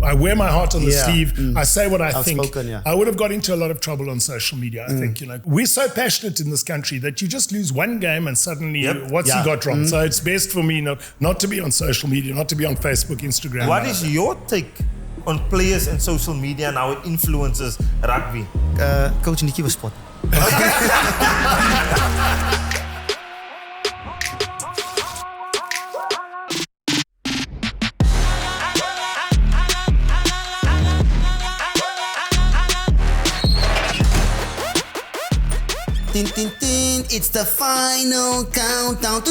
I wear my heart on the sleeve. I say what I think. Outspoken, I would have got into a lot of trouble on social media, I think. We're so passionate in this country that you just lose one game and suddenly what's he got wrong? So it's best for me not to be on social media, not to be on Facebook, Instagram. What is your take on players and social media and how it influences rugby? Coach Nicky was spot. Tin, tin, tin, it's the final countdown.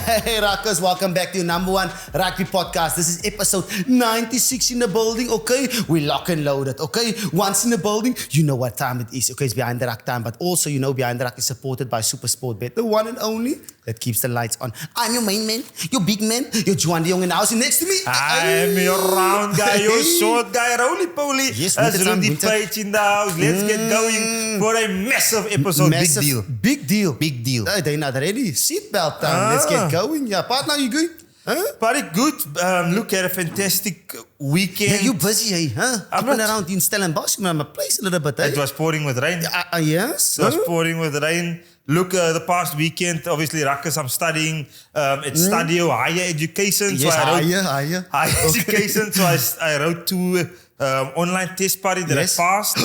Hey Ruckers, welcome back to your number one rugby podcast. This is episode 96 in the building, okay? We lock and loaded, okay? Once in the building, you know what time it is, okay? It's Behind the Ruck time, but also you know Behind the Ruck is supported by Super Sport Bet, the one and only that keeps the lights on. I'm your main man, your big man, your Juan de Jong in the house. Next to me, I'm your round guy, your short guy, roly-poly. Yes, that's Rudy Page in the house. Let's get going for a massive episode. Big deal. They're not ready. Seatbelt time. Let's get going. Yeah, partner, you good? Huh? Very good. Look, had a fantastic weekend. Yeah, you busy, huh? Up and around in Stellenbosch, my place a little bit. It was pouring with rain. Yes? It was pouring with rain. Look, the past weekend, obviously, Ruckers, I'm studying at Stadio Higher Education. Yes, so higher. Higher education. So I wrote two online test party that I passed.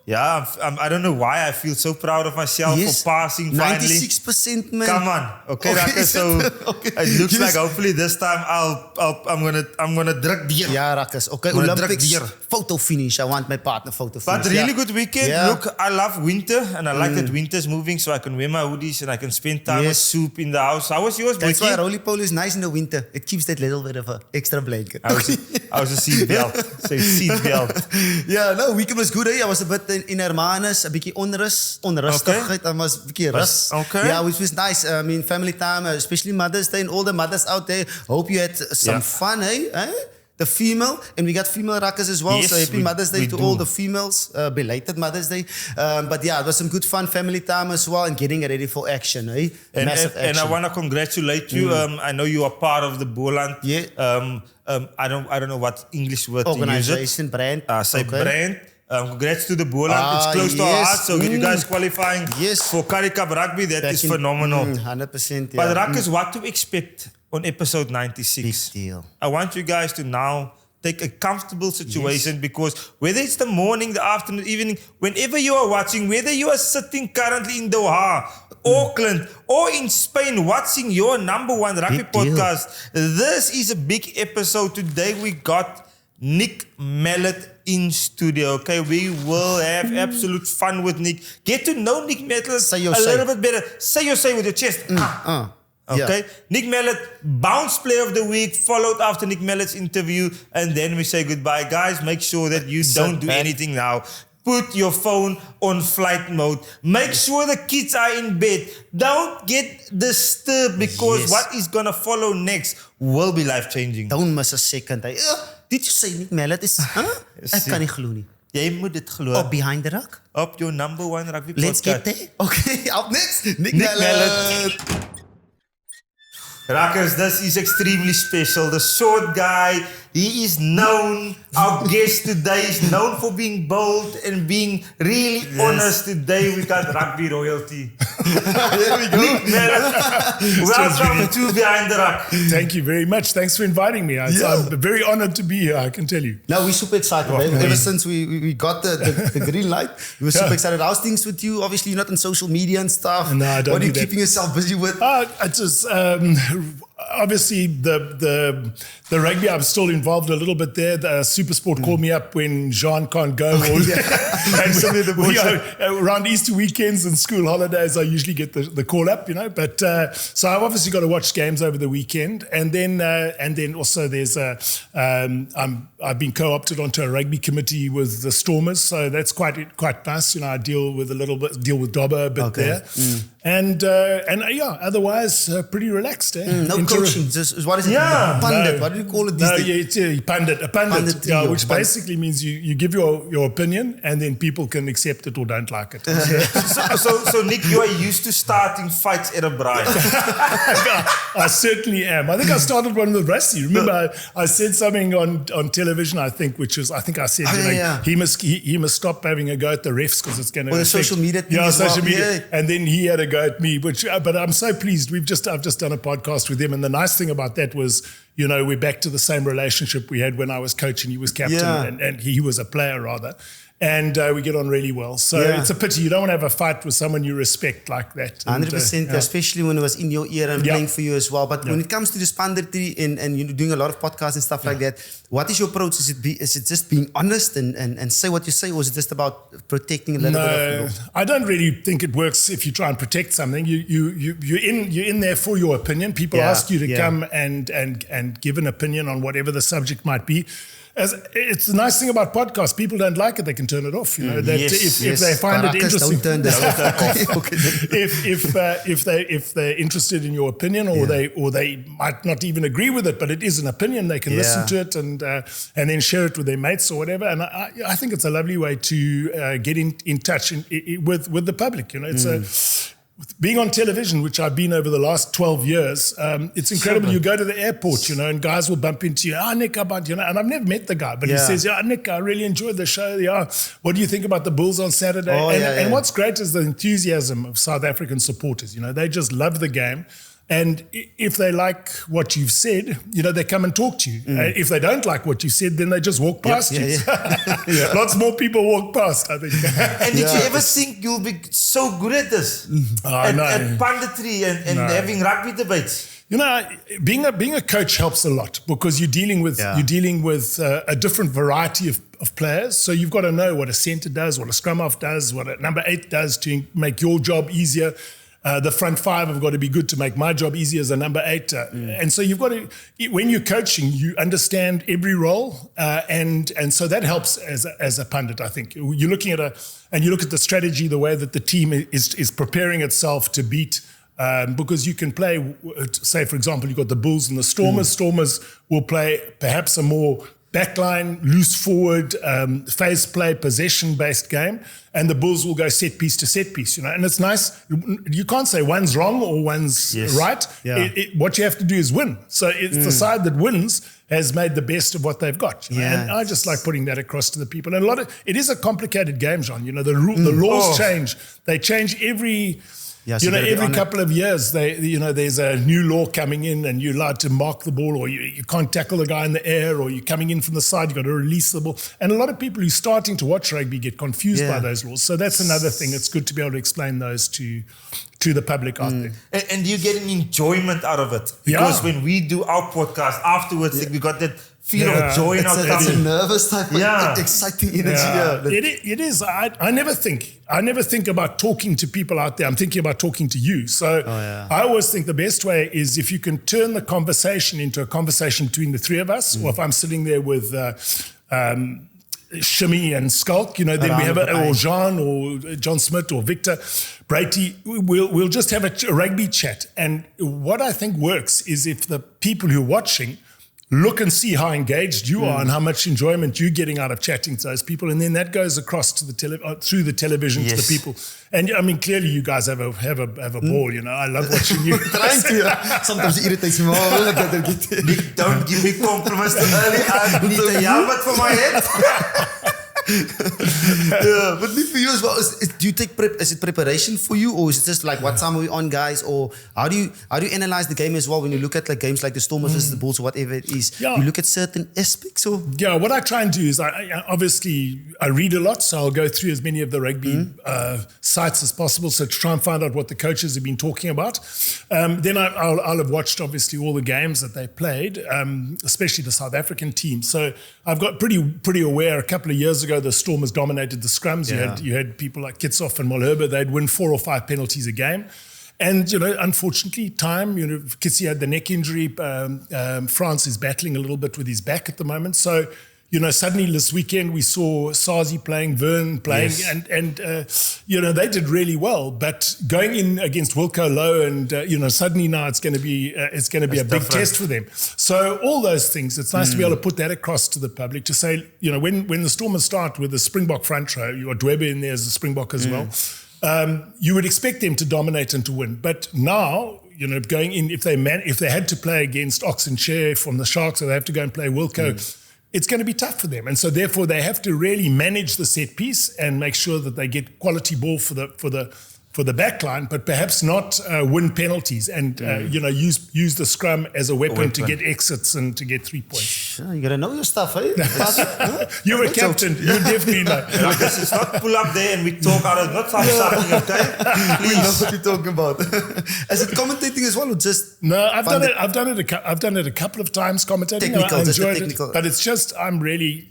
Yeah, I don't know why I feel so proud of myself for passing finally. 96%, man. Come on, okay, Ruckers. So it looks like hopefully this time I'm gonna druk deur. Yeah, Ruckers. Okay, Olympics photo finish. I want my partner photo finish. But really good weekend. Yeah. Look, I love winter and I like that winter's moving, so I can wear my hoodies and I can spend time with soup in the house. How was yours, That's why roly-poly is nice in the winter. It keeps that little bit of an extra blanket. I was a seatbelt. So seatbelt. Yeah, no, weekend was good. I was a bit in Hermanus, a beetje onrustigheid. I was a beetje rust. Okay. Yeah, which was nice. I mean, family time, especially Mother's Day and all the mothers out there. Hope you had some fun, eh? The female, and we got female Ruckers as well. Yes, so happy Mother's Day to all the females. Belated Mother's Day. But yeah, it was some good fun family time as well and getting ready for action, eh? Massive action. And I want to congratulate you. I know you are part of the Boland. Yeah. I don't know what English word to use it. Organization, brand. Brand. Congrats to the Boland. It's close to our heart. So you guys qualifying for Currie Cup Rugby, that is phenomenal. 100%. Yeah. But Ruckers, what to expect on episode 96? Big deal. I want you guys to now take a comfortable situation because whether it's the morning, the afternoon, evening, whenever you are watching, whether you are sitting currently in Doha, Auckland, or in Spain watching your number one rugby podcast, this is a big episode. Today we got Nick Mallett in studio, okay? We will have absolute fun with Nick. Get to know Nick Mallett a little bit better. Say your say with your chest. Okay? Yeah. Nick Mallett, Bounce Player of the Week, followed after Nick Mallett's interview, and then we say goodbye. Guys, make sure that you don't do anything now. Put your phone on flight mode. Make sure the kids are in bed. Don't get disturbed because what is going to follow next will be life-changing. Don't miss a second. Did you say Nick Mallett is... Ek kan nie glo nie. Jy moet dit glo. Op Behind the Ruck? Op your number one rugby Let's podcast. Let's get there. Okay, up next, Nick Mallett. Ruckers, this is extremely special. The short guy, he is known, our guest today is known for being bold and being really honest. Today we got rugby royalty. There we go. Nick Mallett, welcome to Behind the Ruck. Thank you very much. Thanks for inviting me. I'm very honored to be here, I can tell you. No, we're super excited. Ever since we got the green light, we were super excited. How's things with you? Obviously, you're not on social media and stuff. No, I don't. What are you keeping yourself busy with? It's just... obviously, the rugby, I'm still involved a little bit there. The Super Sport called me up when Jean can't go. Around Easter weekends and school holidays, I usually get the call up, you know. But so I've obviously got to watch games over the weekend, and then also there's I've been co-opted onto a rugby committee with the Stormers, so that's quite nice. You know, I deal with Dobber a bit there. And otherwise pretty relaxed. No coaching. What is it? Yeah. Pundit. What do you call it these days? It's a pundit. Punditry Yeah, or which pundit. basically means you give your opinion and then people can accept it or don't like it. So Nick, you are used to starting fights at a braai. I certainly am. I think I started one with Rusty. Remember, I said something on television, I think I said he must stop having a go at the refs because it's going to Or the social media thing as well. social media. Yeah. And then he had a go at me, but I'm so pleased. I've just done a podcast with him, and the nice thing about that was, we're back to the same relationship we had when I was coach and he was captain, and he was a player rather. And we get on really well. So it's a pity. You don't want to have a fight with someone you respect like that. 100%, especially when it was in your ear and playing for you as well. But when it comes to this punditry and you're doing a lot of podcasts and stuff like that, what is your approach? Is it just being honest and say what you say, or is it just about protecting a little bit of I don't really think it works if you try and protect something. You're in there for your opinion. People ask you to come and give an opinion on whatever the subject might be. It's the nice thing about podcasts. People don't like it; they can turn it off. If they find it interesting, don't turn this off. if they're interested in your opinion, or they might not even agree with it, but it is an opinion, they can listen to it and then share it with their mates or whatever. And I think it's a lovely way to get in touch with the public. It's being on television, which I've been over the last 12 years, it's incredible. You go to the airport, and guys will bump into you. Nick, and I've never met the guy, but he says, Nick, I really enjoyed the show. What do you think about the Bulls on Saturday? And what's great is the enthusiasm of South African supporters. They just love the game. And if they like what you've said, they come and talk to you. If they don't like what you said, then they just walk past you. Lots more people walk past, I think. And did you ever think you'll be so good at this? At punditry and having rugby debates? Being a coach helps a lot because you're dealing with a different variety of players. So you've got to know what a centre does, what a scrum half does, what a number 8 does to make your job easier. The front 5 have got to be good to make my job easier as a number 8. And so you've got to, when you're coaching, you understand every role. And so that helps as a pundit, I think. You're looking at you look at the strategy, the way that the team is preparing itself to beat. Because you can play, say, for example, you've got the Bulls and the Stormers. Stormers will play perhaps a more backline, loose forward, phase play, possession-based game, and the Bulls will go set piece to set piece. And it's nice. You can't say one's wrong or one's right. What you have to do is win. So it's the side that wins has made the best of what they've got. And I just like putting that across to the people. And it is a complicated game, John. The laws change. They change every. Every couple of years, there's a new law coming in, and you're allowed to mark the ball, or you can't tackle the guy in the air, or you're coming in from the side, you've got to release the ball. And a lot of people who are starting to watch rugby get confused by those laws. So that's another thing. It's good to be able to explain those to the public out there. And you get an enjoyment out of it. Because when we do our podcast afterwards, we got that feel of joy in our tummy. It's a nervous type of exciting energy. It is. I never think about talking to people out there. I'm thinking about talking to you. So I always think the best way is if you can turn the conversation into a conversation between the three of us, or if I'm sitting there with Shimmy and Skulk, then we have or Jean or John Smith or Victor Brady, we'll just have a rugby chat. And what I think works is if the people who are watching look and see how engaged you are and how much enjoyment you're getting out of chatting to those people, and then that goes across to through the television to the people. And I mean, clearly, you guys have a ball. I love watching you. Trying to. Sometimes it irritates me more. Nick, don't give me compliments too early. I need a helmet for my head. But Nick, for you as well, do you take is it preparation for you, or is it just like what time are we on, guys, or how do you analyze the game as well when you look at like games like the Stormers versus the Bulls or whatever it is? You look at certain aspects, or what I try and do is I read a lot, so I'll go through as many of the rugby sites as possible, so to try and find out what the coaches have been talking about. Then I'll have watched obviously all the games that they played, especially the South African team. So I've got pretty aware. A couple of years ago, the Stormers dominated the scrums. You had people like Kitsoff and Molherbe. They'd win 4 or 5 penalties a game. And, unfortunately, Kitsi had the neck injury. France is battling a little bit with his back at the moment. So suddenly this weekend we saw Sazi playing, Vern playing, and they did really well. But going in against Wilco Low, and suddenly now it's going to be a big test for them. So all those things, it's nice to be able to put that across to the public to say, when the Stormers start with the Springbok front row, you got Dwebe in there as a Springbok as well. You would expect them to dominate and to win, but now. Going in, if they had to play against Ox and Share from the Sharks, or they have to go and play Wilco, it's going to be tough for them. And so therefore they have to really manage the set piece and make sure that they get quality ball for the back line, but perhaps not win penalties and use the scrum as a weapon to get exits and to get 3 points. You gotta know your stuff, eh? You're a captain. You definitely know. It's not pull up there and we talk out of not something, okay? We know what you're talking about. Is it commentating as well, or just? No, I've done it a couple of times commentating. Technical, I just enjoyed technical. it, but it's just I'm really.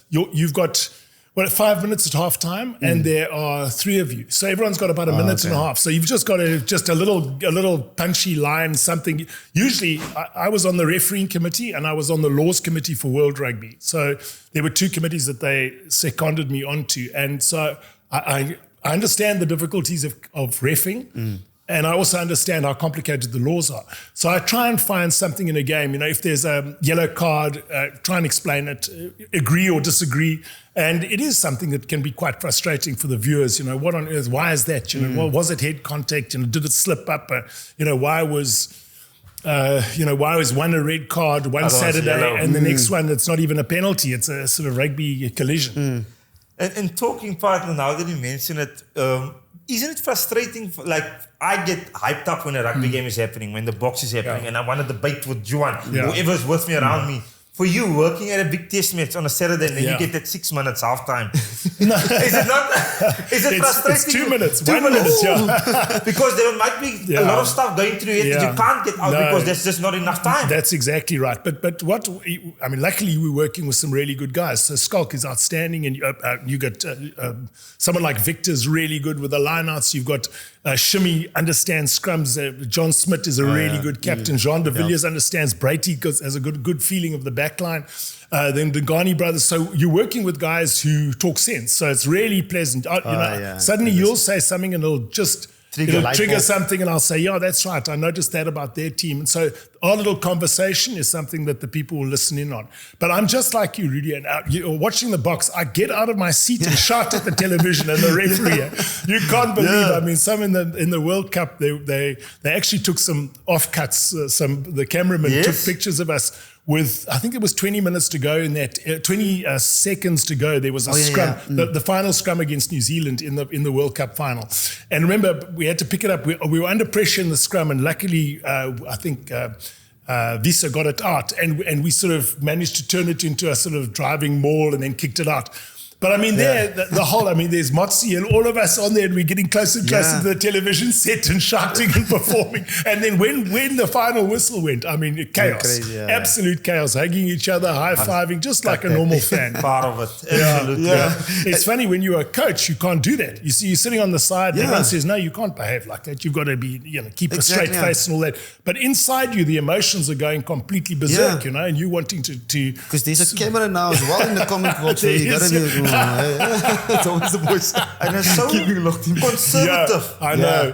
You've got. 5 minutes at half time, and there are 3 of you. So everyone's got about a minute and a half. So you've just got a little punchy line, something. Usually, I was on the refereeing committee and I was on the laws committee for World Rugby. So there were 2 committees that they seconded me onto. And so I understand the difficulties of reffing. And I also understand how complicated the laws are. So I try and find something in a game. If there's a yellow card, try and explain it, agree or disagree. And it is something that can be quite frustrating for the viewers. What on earth? Why is that? Well, was it head contact? Did it slip up? Why was one a red card one Saturday and the next one it's not even a penalty? It's a sort of rugby collision. And talking partner, now that you mention it, isn't it frustrating? I get hyped up when a rugby game is happening, when the box is happening, and I want to debate with Juan, whoever's with me around me. For you, working at a big test match on a Saturday, and then you get that 6 minutes halftime. No. Is it not? Is it frustrating? It's 2 minutes. 2 minutes, because there might be a lot of stuff going through your head that you can't get out because there's just not enough time. That's exactly right. But luckily we're working with some really good guys. So Skalk is outstanding, and you got someone like Victor's really good with the lineouts. You've got Shimmy understands scrums. John Smith is a really good captain. Jean de Villiers understands Brighty because has a good feeling of the back line. Then the Ghani brothers. So you're working with guys who talk sense. So it's really pleasant. Suddenly you'll say something and it'll just trigger something, and I'll say, yeah, that's right. I noticed that about their team. And so our little conversation is something that the people will listen in on. But I'm just like you, Rudy, and you're watching the box. I get out of my seat and shout at the television and the referee. You can't believe. Some in the World Cup, they actually took some offcuts. The cameraman took pictures of us with, I think it was 20 minutes to go in that, 20 seconds to go, there was a scrum, the final scrum against New Zealand in the World Cup final. And remember, we had to pick it up. We were under pressure in the scrum, and luckily, I think Visa got it out, and we sort of managed to turn it into a sort of driving maul and then kicked it out. But there's Motsi and all of us on there, and we're getting closer and closer to the television set and shouting and performing. And then when the final whistle went, chaos, crazy, absolute chaos, hugging each other, high-fiving, just like a normal fan. Part of it, absolutely. It's funny, when you're a coach, you can't do that. You see, you're sitting on the side, and everyone says, no, you can't behave like that. You've got to be, keep a straight face and all that. But inside you, the emotions are going completely berserk, and you wanting to... Because there's a camera now as well in the comment box. So you got to be... It's always the voice. And it's so conservative. I know.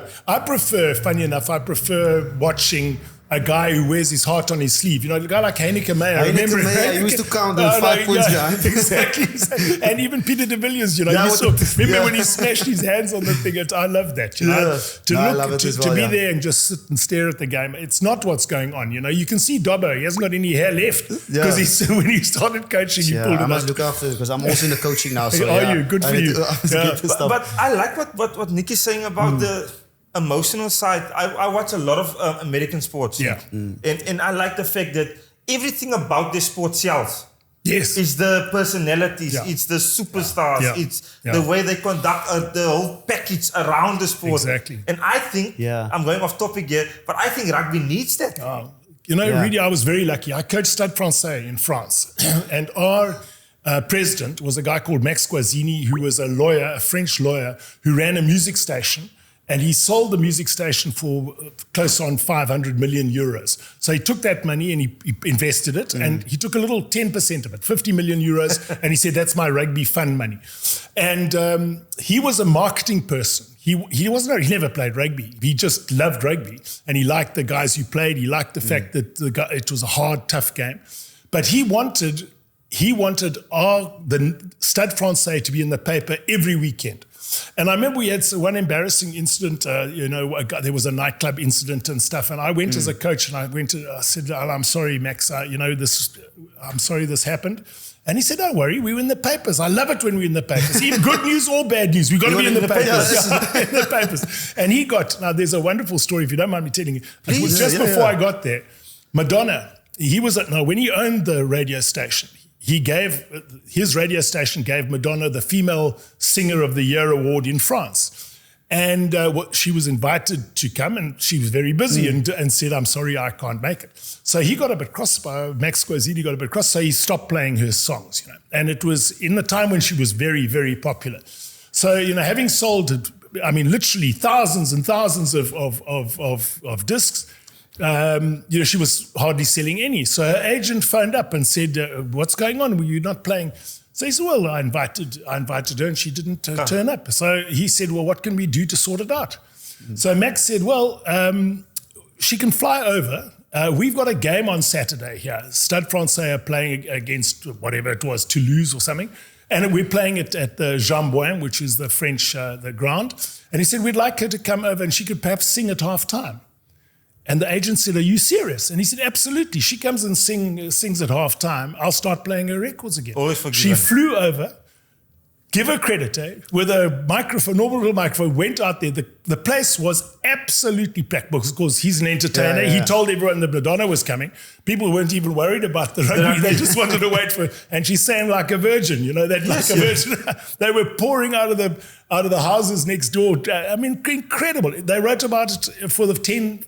Funny enough, I prefer watching a guy who wears his heart on his sleeve. A guy like Heineke Meyer. He used to count those 5 points behind. Exactly. And even Peter de Villiers, remember when he smashed his hands on the thing? I love that. To be there and just sit and stare at the game. It's not what's going on. You can see Dobbo. He hasn't got any hair left because when he started coaching, he pulled it I up. must look after it because I'm also in the coaching now. So are you? Good for you. But I like what Nick is saying about the emotional side. I watch a lot of American sports. And I like the fact that everything about the sport sells. Yes. It's the personalities, it's the superstars, it's the way they conduct the whole package around the sport. Exactly. And I think, I'm going off topic here, but I think rugby needs that. Really, I was very lucky. I coached Stade Francais in France, and our president was a guy called Max Guazzini, who was a French lawyer, who ran a music station. And he sold the music station for close on 500 million euros. So he took that money and he invested it, and he took a little 10% of it, 50 million euros, and he said, that's my rugby fund money. And he was a marketing person. He never played rugby. He just loved rugby, and he liked the guys who played. He liked the fact that it was a hard, tough game. But he wanted the Stade Francais to be in the paper every weekend. And I remember we had one embarrassing incident, there was a nightclub incident and stuff. And I went as a coach, and I said, I'm sorry, Max, I'm sorry this happened. And he said, don't worry, we were in the papers. I love it when we're in the papers. Even good news or bad news, we've got to be in the papers. Yeah, in the papers. And now there's a wonderful story, if you don't mind me telling you. Please, before I got there, Madonna, when he owned the radio station, his radio station gave Madonna the Female Singer of the Year award in France. And she was invited to come, and she was very busy and said, I'm sorry, I can't make it. So he got a bit cross, Max Guazzini got a bit cross, so he stopped playing her songs. And it was in the time when she was very, very popular. So, having sold, literally thousands and thousands of discs, she was hardly selling any. So her agent phoned up and said, what's going on? Were you not playing? So he said, well, I invited her and she didn't turn up. So he said, well, what can we do to sort it out? So Max said, well, she can fly over. We've got a game on Saturday here. Stade Francais are playing against whatever it was, Toulouse or something. And we're playing it at the Jambouin, which is the French, the ground. And he said, we'd like her to come over and she could perhaps sing at half time. And the agent said, are you serious? And he said, absolutely. She comes and sings at half time. I'll start playing her records again. Always forgiven. She flew over, give her credit, with a microphone, normal little microphone, went out there. The place was absolutely packed because he's an entertainer. He told everyone that Madonna was coming. People weren't even worried about the rugby. They just wanted to wait for her. And she sang like a virgin, like a virgin. They were pouring out of the houses next door. Incredible. They wrote about it for the 10,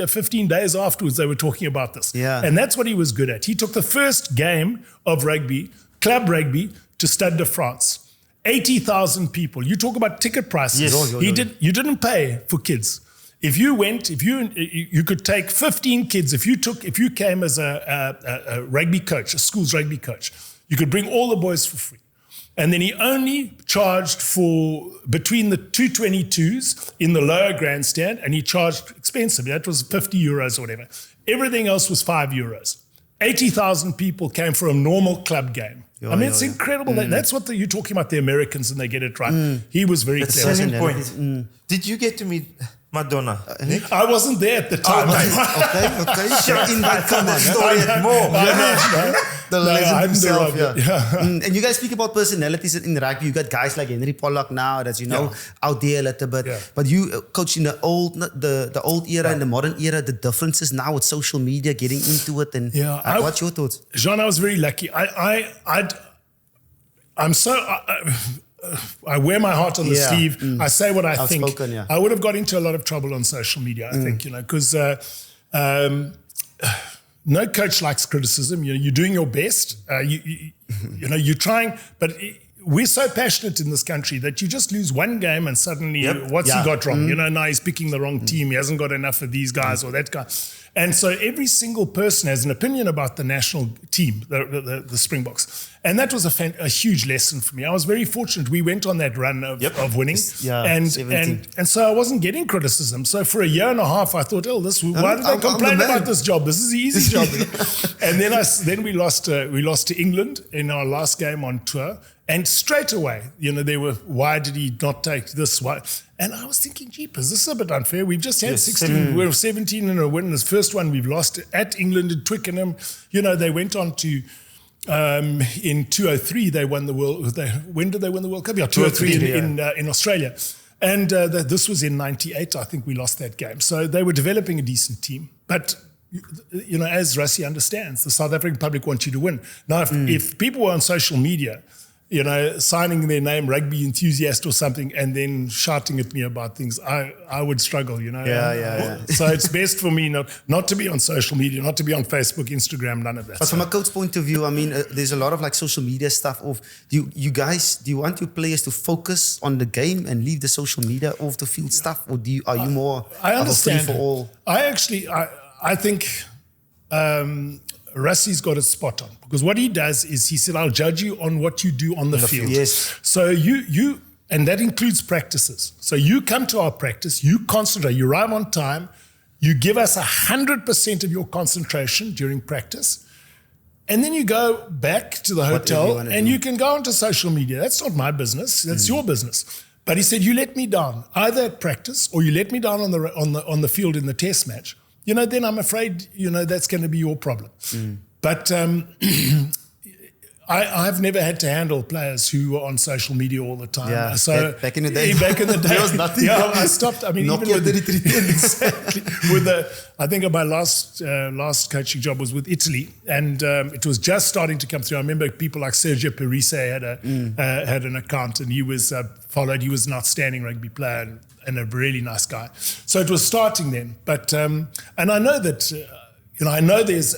15 days afterwards. They were talking about this. Yeah. And that's what he was good at. He took the first game of rugby, club rugby, to Stade de France. 80,000 people. You talk about ticket prices. Yes. You didn't pay for kids. If you went, you could take 15 kids. If you came as a rugby coach, a school's rugby coach, you could bring all the boys for free. And then he only charged for between the 222s in the lower grandstand, and he charged expensively. That was 50 euros or whatever. Everything else was 5 euros. 80,000 people came for a normal club game. It's incredible. That's what you're talking about, the Americans, and they get it right. He was very clever. Selling point. Did you get to meet Madonna, Nick? I wasn't there at the time. Okay. Invite the story more. The legend himself. Yeah. And you guys speak about personalities in rugby. You got guys like Henry Pollock now that's out there a little bit. Yeah. But you coach in the old era and the modern era. The differences now with social media, getting into it, and what's your thoughts? Jean, I was very lucky. I wear my heart on the sleeve. I say what I think. I would have got into a lot of trouble on social media, I think, because no coach likes criticism. You're doing your best. You're trying, but we're so passionate in this country that you just lose one game and suddenly what's he got wrong? Now he's picking the wrong team. He hasn't got enough of these guys or that guy. And so every single person has an opinion about the national team, the Springboks. And that was a huge lesson for me. I was very fortunate. We went on that run of winning. And so I wasn't getting criticism. So for a year and a half, I thought, why did I complain about this job? This is the easy job. And then we lost to England in our last game on tour. And straight away, they were, why did he not take this? Why? And I was thinking, jeepers, this is a bit unfair. We've just had 16, we're 17 in a win. This first one we've lost at England at Twickenham. They went on to, in 2003, they won the World, when did they win the World Cup? Yeah, 2003 in Australia. And this was in 98, I think we lost that game. So they were developing a decent team. But as Rassie understands, the South African public wants you to win. Now, if people were on social media signing their name rugby enthusiast or something and then shouting at me about things, I would struggle, Yeah. So it's best for me not to be on social media, not to be on Facebook, Instagram, none of that. But from a coach point of view, I mean, there's a lot of like social media stuff. Do you want your players to focus on the game and leave the social media off the field stuff, or are you more I understand. of a free for all? I think Rusty's got it spot on, because what he does is he said, I'll judge you on what you do on the field. Yes. So you and that includes practices. So you come to our practice, you concentrate, you arrive on time, you give us 100% of your concentration during practice, and then you go back to the hotel and you can go onto social media. That's not my business. That's your business. But he said, you let me down either at practice or you let me down on the field in the test match. Then I'm afraid, that's going to be your problem. But I've never had to handle players who are on social media all the time. Yeah, so back in the day. There was nothing. Yeah, I stopped. I mean, Nokia even with 3310. exactly. I think my last coaching job was with Italy, and it was just starting to come through. I remember people like Sergio Parise had an account, and he was followed. He was an outstanding rugby player and a really nice guy. So it was starting then. But and I know that. I know there's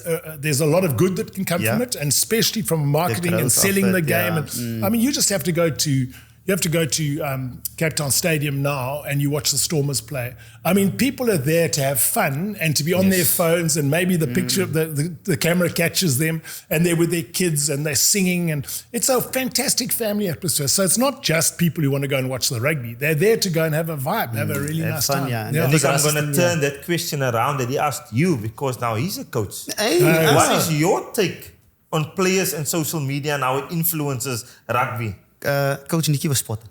a lot of good that can come from it, and especially from marketing and selling the game. And I mean, you just have to go to Cape Town Stadium now and you watch the Stormers play. I mean, people are there to have fun and to be on their phones, and maybe the picture, the camera catches them and they're with their kids and they're singing, and it's a fantastic family atmosphere. So it's not just people who want to go and watch the rugby. They're there to go and have a vibe, have a really nice fun, time. yeah. I think I'm going to turn that question around that he asked you, because now he's a coach. Hey, what is your take on players and social media and how it influences rugby? Coach Nicky was spot on.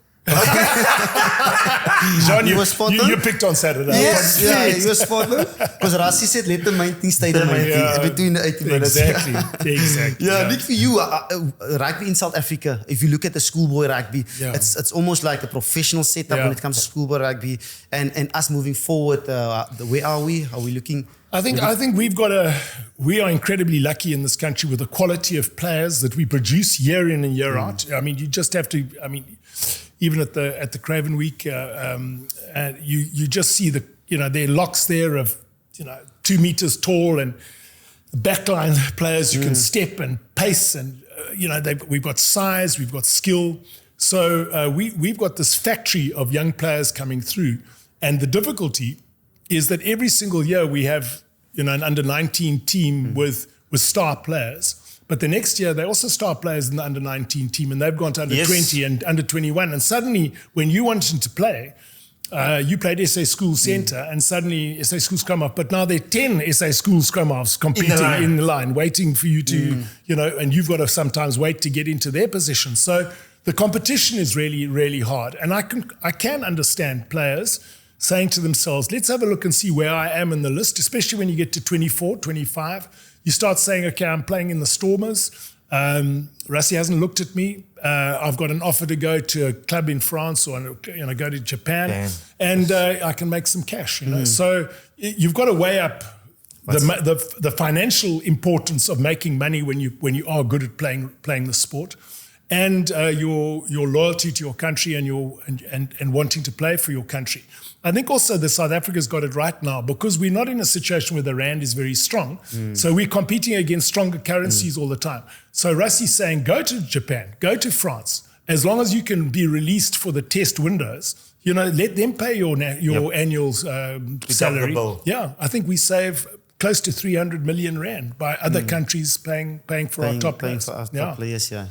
John, You were spot on? you picked on Saturday. Yes, you were spot on. Because Rassi said, let the main thing stay the main thing between the 80 minutes. Exactly. Yeah, Nick, for you, rugby in South Africa, if you look at the schoolboy rugby, it's almost like a professional setup when it comes to schoolboy rugby. And us moving forward, where are we? Are we looking? I think we are incredibly lucky in this country with the quality of players that we produce year in and year out. I mean, you just have to. I mean, even at the Craven Week, you just see there are locks there of 2 meters tall and backline players who can step and pace, and we've got size, we've got skill. So we've got this factory of young players coming through, and the difficulty is that every single year we have an under-19 team with star players. But the next year, they also star players in the under-19 team, and they've gone to under-20 and under-21. And suddenly, when you wanted to play, you played SA School Centre, and suddenly SA School Scrum Half. But now there are 10 SA School Scrum Halves competing in the line, waiting for you to, and you've got to sometimes wait to get into their position. So the competition is really, really hard. And I can understand players saying to themselves, let's have a look and see where I am in the list, especially when you get to 24, 25. You start saying, okay, I'm playing in the Stormers. Rassi hasn't looked at me. I've got an offer to go to a club in France or go to Japan, and I can make some cash. So you've got to weigh up the financial importance of making money when you are good at playing the sport, and your loyalty to your country and wanting to play for your country. I think also that South Africa's got it right now, because we're not in a situation where the rand is very strong. So we're competing against stronger currencies all the time. So Rassi's saying, go to Japan, go to France. As long as you can be released for the test windows, let them pay your annual salary. Yeah, I think we save close to 300 million rand by other countries paying for our top players. For our top players, yeah.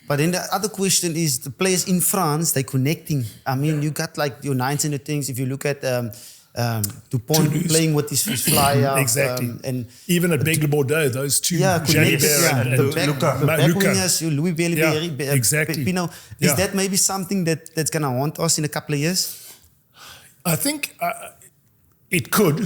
But then the other question is the players in France, they're connecting. I mean, you got like your nines and the things. If you look at Dupont playing with his flyer. Exactly. And even at Bègle Bordeaux, those two. Jalibert and Luca. back wingers, Louis Beliberi, exactly. Pino. Is that maybe something that's going to haunt us in a couple of years? I think it could.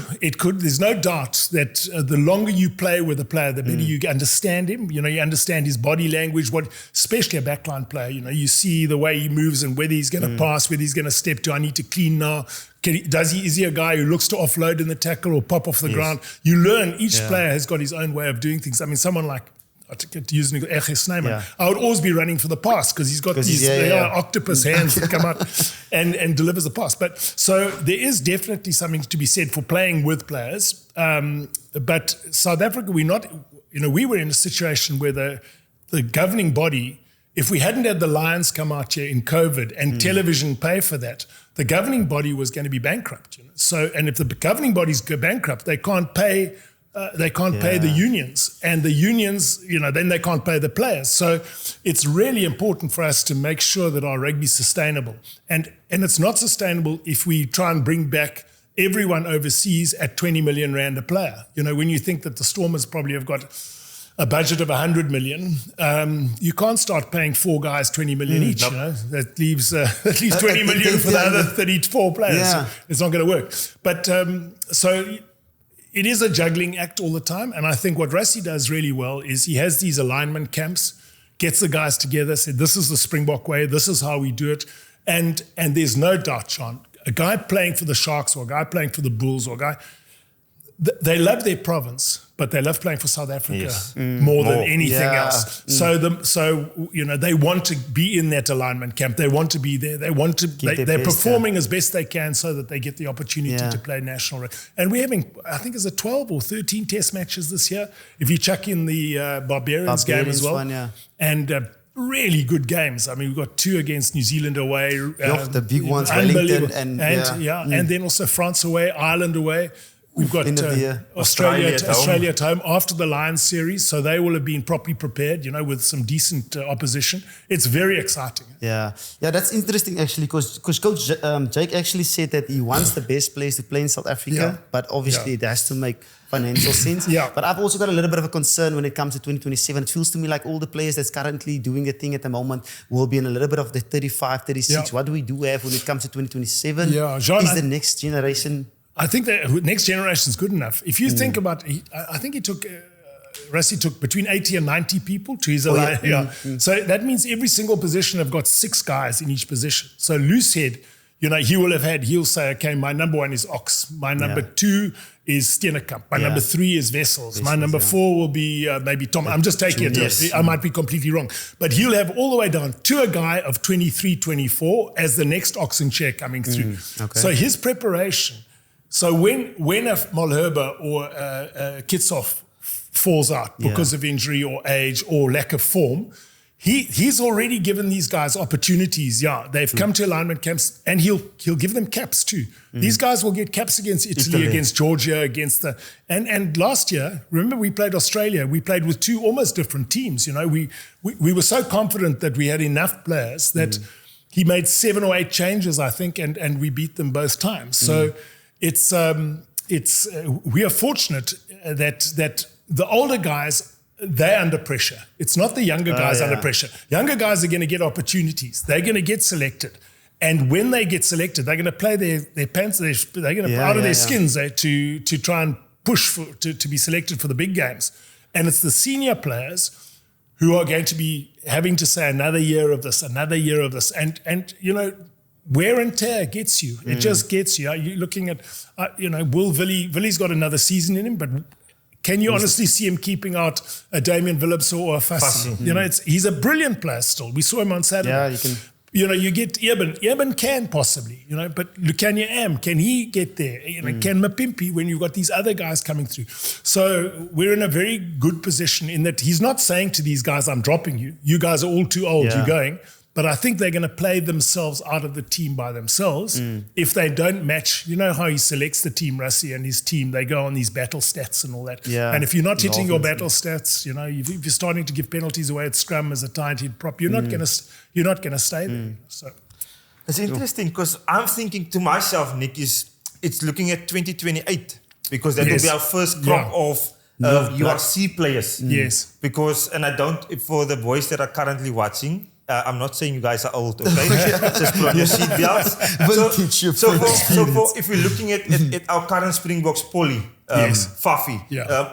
There's no doubt that the longer you play with a player, the better you understand him. You understand his body language, especially a backline player. You see the way he moves and whether he's going to pass, whether he's going to step. Do I need to clean now? Is he a guy who looks to offload in the tackle or pop off the ground? You learn. Each player has got his own way of doing things. I mean, someone like to use Ege Snyman. Yeah. I would always be running for the pass because he's got these octopus hands that come out and delivers the pass. But so there is definitely something to be said for playing with players. But South Africa, we were in a situation where the governing body, if we hadn't had the Lions come out here in COVID and television pay for that, the governing body was going to be bankrupt. So, and if the governing bodies go bankrupt, they can't pay. Pay the unions, and the unions, then they can't pay the players. So it's really important for us to make sure that our rugby is sustainable. And it's not sustainable if we try and bring back everyone overseas at 20 million rand a player. When you think that the Stormers probably have got a budget of 100 million, you can't start paying 4 guys 20 million each. That leaves 20 million for the other 34 players. Yeah. So it's not going to work. But so it is a juggling act all the time. And I think what Rassie does really well is he has these alignment camps, gets the guys together, said, this is the Springbok way, this is how we do it. And there's no doubt, Sean, a guy playing for the Sharks or a guy playing for the Bulls or a guy, they love their province, but they love playing for South Africa more than anything else. So they want to be in that alignment camp. They want to be there. They want to. They're performing as best they can so that they get the opportunity to play national. And we're having, I think, is it 12 or 13 Test matches this year? If you chuck in the Barbarians game as well, and really good games. I mean, we've got 2 against New Zealand away. The big ones, unbelievable. Wellington, and then also France away, Ireland away. We've got Australia at home after the Lions series, so they will have been properly prepared, with some decent opposition. It's very exciting. Yeah, that's interesting actually, because Coach Jake actually said that he wants the best players to play in South Africa, but obviously it has to make financial sense. But I've also got a little bit of a concern when it comes to 2027. It feels to me like all the players that's currently doing a thing at the moment will be in a little bit of the 35, 36. What do we do have when it comes to 2027? Jean, is the next generation... I think the next generation is good enough. If you think about, I think Rassie took between 80 and 90 people to his alliance. So that means every single position have got 6 guys in each position. So Loosehead, he'll say, okay, my number 1 is Ox. My number 2 is Steenekamp. My number 3 is Wessels. My number 4 will be maybe Tom. I'm just taking it. I might be completely wrong. But he'll have all the way down to a guy of 23, 24 as the next Oxen chair coming through. So his preparation. So when a Malherbe or Kitsoff falls out because of injury or age or lack of form, he's already given these guys opportunities. They've come to alignment camps, and he'll give them caps too. These guys will get caps against Italy, against Georgia, against the and last year, remember we played Australia. We played with 2 almost different teams. We were so confident that we had enough players that he made 7 or 8 changes, I think, and we beat them both times. So. We are fortunate that the older guys, they're under pressure. It's not the younger guys under pressure. Younger guys are going to get opportunities. They're going to get selected. And when they get selected, they're going to play their pants, they're going to out of their skins to try and push to be selected for the big games. And it's the senior players who are going to be having to say another year of this. And wear and tear gets you. It just gets you. You're looking at, Will Villy's got another season in him, but can you honestly see him keeping out a Damian Phillips or a Fassi? He's a brilliant player still. We saw him on Saturday. Yeah, you can. You get Eben. Eben can possibly, but Lukanya Am, can he get there? Can Mapimpi when you've got these other guys coming through? So we're in a very good position in that he's not saying to these guys, I'm dropping you. You guys are all too old. You're going. But I think they're going to play themselves out of the team by themselves if they don't match. You know how he selects the team, Rassie and his team. They go on these battle stats and all that. Yeah. And if you're not hitting your battle stats, if you're starting to give penalties away at scrum as a tight head prop, you're not going to stay there. So it's interesting because I'm thinking to myself, Nick, it's looking at 2028 because that will be our first crop of URC players. Yes. Because, and I don't, for the boys that are currently watching, I'm not saying you guys are old, okay? Just put on your seatbelts. So if we're looking at our current Springboks, Polly, Fafi,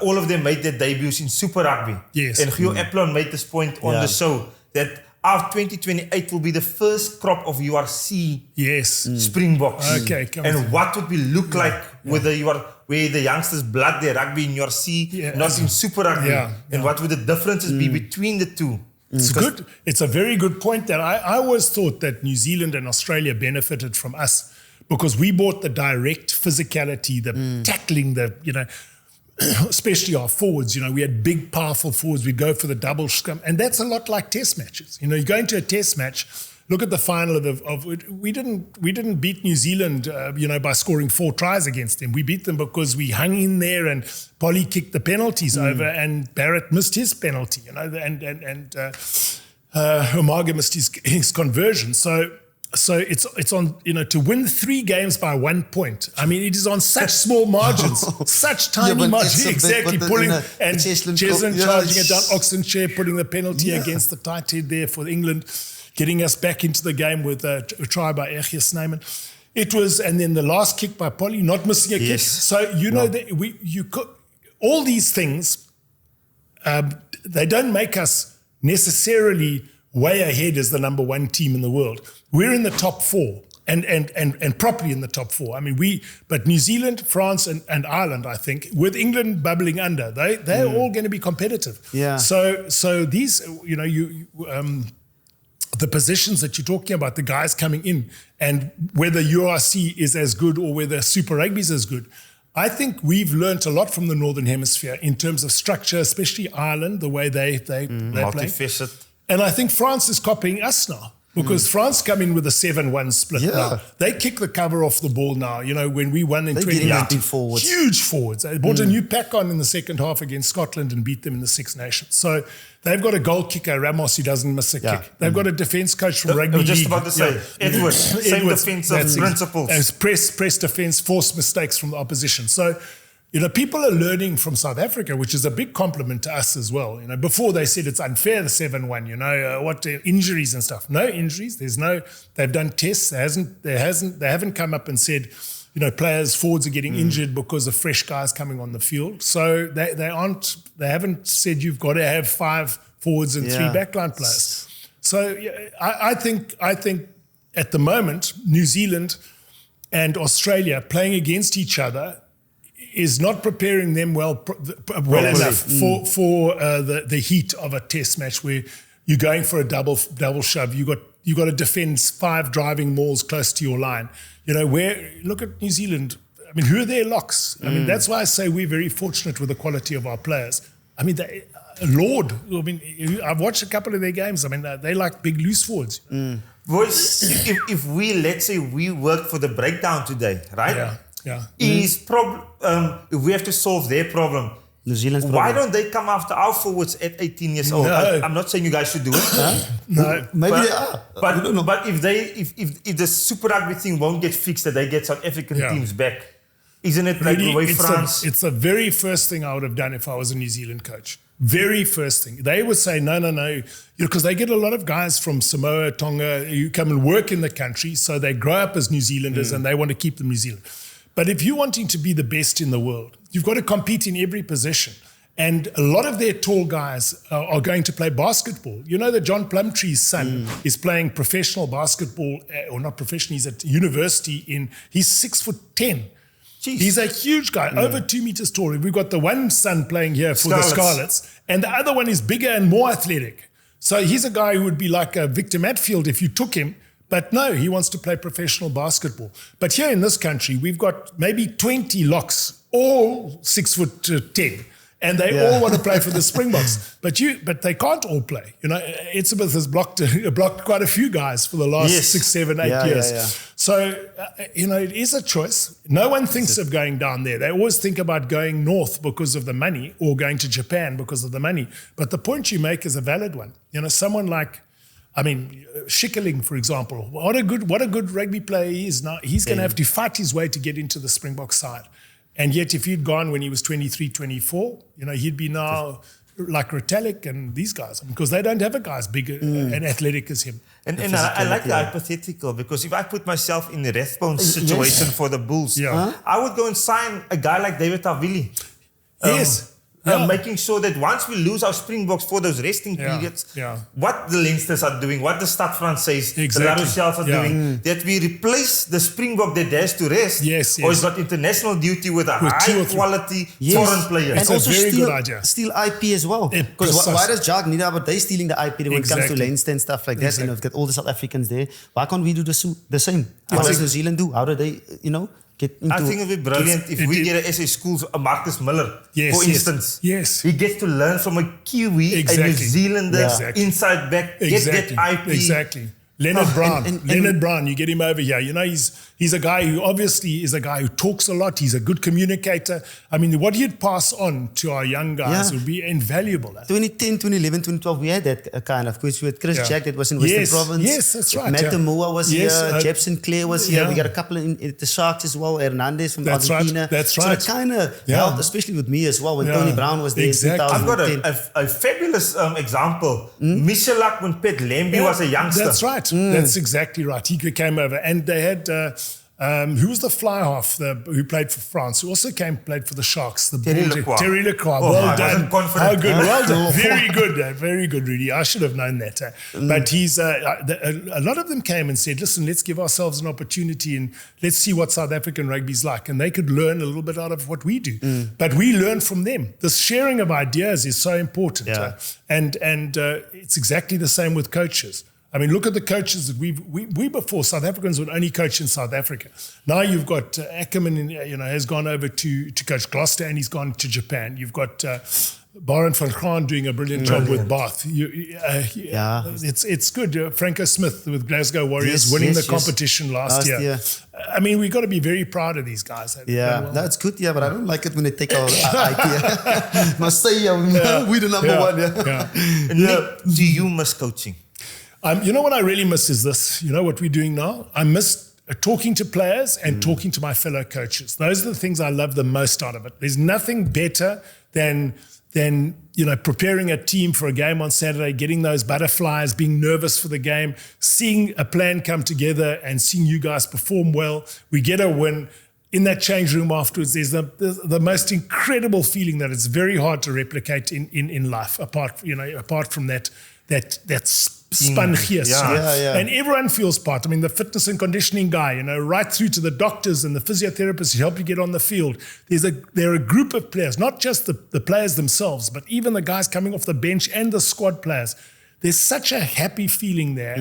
all of them made their debuts in Super Rugby. Yes. And Gio Eplon made this point on the show that our 2028 will be the first crop of URC Springboks. Okay, and what would we look like with the where the youngsters blood their rugby in URC, not in Super Rugby. And what would the differences be between the two? It's good. It's a very good point that I always thought that New Zealand and Australia benefited from us because we brought the direct physicality, the tackling, especially our forwards. We had big, powerful forwards. We'd go for the double scrum, and that's a lot like test matches. You go into a test match. Look at the final we didn't beat New Zealand, by scoring 4 tries against them. We beat them because we hung in there and Polly kicked the penalties over and Barrett missed his penalty, and Umaga missed his conversion. So it's on, to win 3 games by 1 point. I mean, it is on such small margins, such tiny margins. Exactly, pulling and Cheslin charging it down, Oxenchair putting the penalty against the tight head there for England, getting us back into the game with a try by Echia Snyman. It was, and then the last kick by Polly, not missing a kick. So that all these things, they don't make us necessarily way ahead as the number 1 team in the world. We're in the top 4 and properly in the top 4. I mean, but New Zealand, France, and Ireland, I think, with England bubbling under, they're all going to be competitive. Yeah. So these, the positions that you're talking about, the guys coming in, and whether URC is as good or whether Super Rugby is as good, I think we've learnt a lot from the Northern Hemisphere in terms of structure, especially Ireland, the way they play. Multifaceted. And I think France is copying us now. Because France come in with a 7-1 split now. They kick the cover off the ball now. When we won in 2018, huge forwards. They brought a new pack on in the second half against Scotland and beat them in the Six Nations. So they've got a goal kicker, Ramos, who doesn't miss a kick. They've got a defence coach from Rugby League. I was just about to say, Edwards, same defensive principles. And press defence, force mistakes from the opposition. So, people are learning from South Africa, which is a big compliment to us as well. Before they said it's unfair, the 7-1, what injuries and stuff. No injuries. They've done tests. They haven't come up and said, players, forwards are getting injured because of fresh guys coming on the field. So they haven't said you've got to have 5 forwards and 3 backline players. So I think at the moment, New Zealand and Australia playing against each other is not preparing them well enough for the heat of a test match where you're going for a double shove. You got to defend 5 driving mauls close to your line. Look at New Zealand. I mean, who are their locks? I mean, that's why I say we're very fortunate with the quality of our players. I mean, Lord. I mean, I've watched a couple of their games. I mean, they like big loose forwards. Boys, if let's say we work for the breakdown today, right? Yeah. If we have to solve their problem, New Zealand's why problem. don't they come after our forwards at 18 years old? No. I'm not saying you guys should do it. No. Maybe they are. But if the Super Rugby thing won't get fixed, that they get South African teams back, isn't it like the way France? It's the very first thing I would have done if I was a New Zealand coach. Very first thing. They would say, no, because they get a lot of guys from Samoa, Tonga, who come and work in the country, so they grow up as New Zealanders and they want to keep them New Zealand. But if you're wanting to be the best in the world, you've got to compete in every position. And a lot of their tall guys are going to play basketball. You know that John Plumtree's son is playing professional basketball, or not professional, he's at university he's 6'10". Jeez. He's a huge guy, over 2 meters tall. We've got the one son playing here for the Scarlets, and the other one is bigger and more athletic. So he's a guy who would be like a Victor Matfield if you took him. But no, he wants to play professional basketball. But here in this country, we've got maybe 20 locks, all 6'10", and they all want to play for the Springboks. But they can't all play. Elizabeth has blocked quite a few guys for the last 6, 7, 8 years. Yeah. So, it is a choice. No one thinks of going down there. They always think about going north because of the money or going to Japan because of the money. But the point you make is a valid one. Someone like, Schickerling, for example, what a good rugby player he is now. He's going to have to fight his way to get into the Springbok side. And yet, if he'd gone when he was 23, 24, he'd be now like Retallick and these guys, because they don't have a guy as big and athletic as him. And I like the hypothetical, because if I put myself in the Rathbone's situation for the Bulls, I would go and sign a guy like David Avili. Yes. making sure that once we lose our Springboks for those resting periods, what the Leinsters are doing, what the Stade Français, the La Rochelles are doing, that we replace the Springbok that has to rest, or has got international duty with a high-quality foreign player. And It's also a very good idea. steal IP as well. Because why does Jacques need but they stealing the IP when it comes to Leinster and stuff like that? You know, we've got all the South Africans there. Why can't we do the same? What does New Zealand do? How do they, get into... I think it would be brilliant if we get a SA Schools, a Marcus Miller, for instance. Yes. He gets to learn from a Kiwi, a New Zealander, inside back, get that IP. Exactly. Leonard Brown. Leonard Brown, you get him over here. You know, he's a guy who obviously is a guy who talks a lot. He's a good communicator. I mean, what he'd pass on to our young guys would be invaluable. 2010, 2011, 2012, we had that kind of, because we had Chris Jack that was in Western Province. Yes, that's right. Matt Moa was here. Jeb Sinclair was here. We got a couple in the Sharks as well. Hernandez from Argentina. That's right. So it kind of helped, especially with me as well, when Tony Brown was there in 2010. I've got a fabulous example. Michelak when Pet Lemby was a youngster. That's right. That's exactly right. He came over, and they had who was the fly half who played for France, who also played for the Sharks. Terry Lacroix. Well done. How good. Well done. Very good, really. I should have known that. But he's a lot of them came and said, "Listen, let's give ourselves an opportunity and let's see what South African rugby's like." And they could learn a little bit out of what we do. But we learn from them. The sharing of ideas is so important. And it's exactly the same with coaches. I mean, look at the coaches that we before South Africans would only coach in South Africa. Now you've got Ackerman, has gone over to coach Gloucester, and he's gone to Japan. You've got Baron van Graan doing a brilliant job with Bath. It's good. Franco Smith with Glasgow Warriors winning the competition last year. I mean, we've got to be very proud of these guys. That's good. But I don't like it when they take our IP. Must say, we're the number one. Nick, do you miss coaching? You know what I really miss is this. You know what we're doing now? I miss talking to players and talking to my fellow coaches. Those are the things I love the most out of it. There's nothing better than preparing a team for a game on Saturday, getting those butterflies, being nervous for the game, seeing a plan come together and seeing you guys perform well. We get a win. In that change room afterwards, there's the most incredible feeling that it's very hard to replicate in life, apart from that spongius. And everyone feels part. I mean, the fitness and conditioning guy, right through to the doctors and the physiotherapists who help you get on the field. They're a group of players, not just the players themselves, but even the guys coming off the bench and the squad players. There's such a happy feeling there.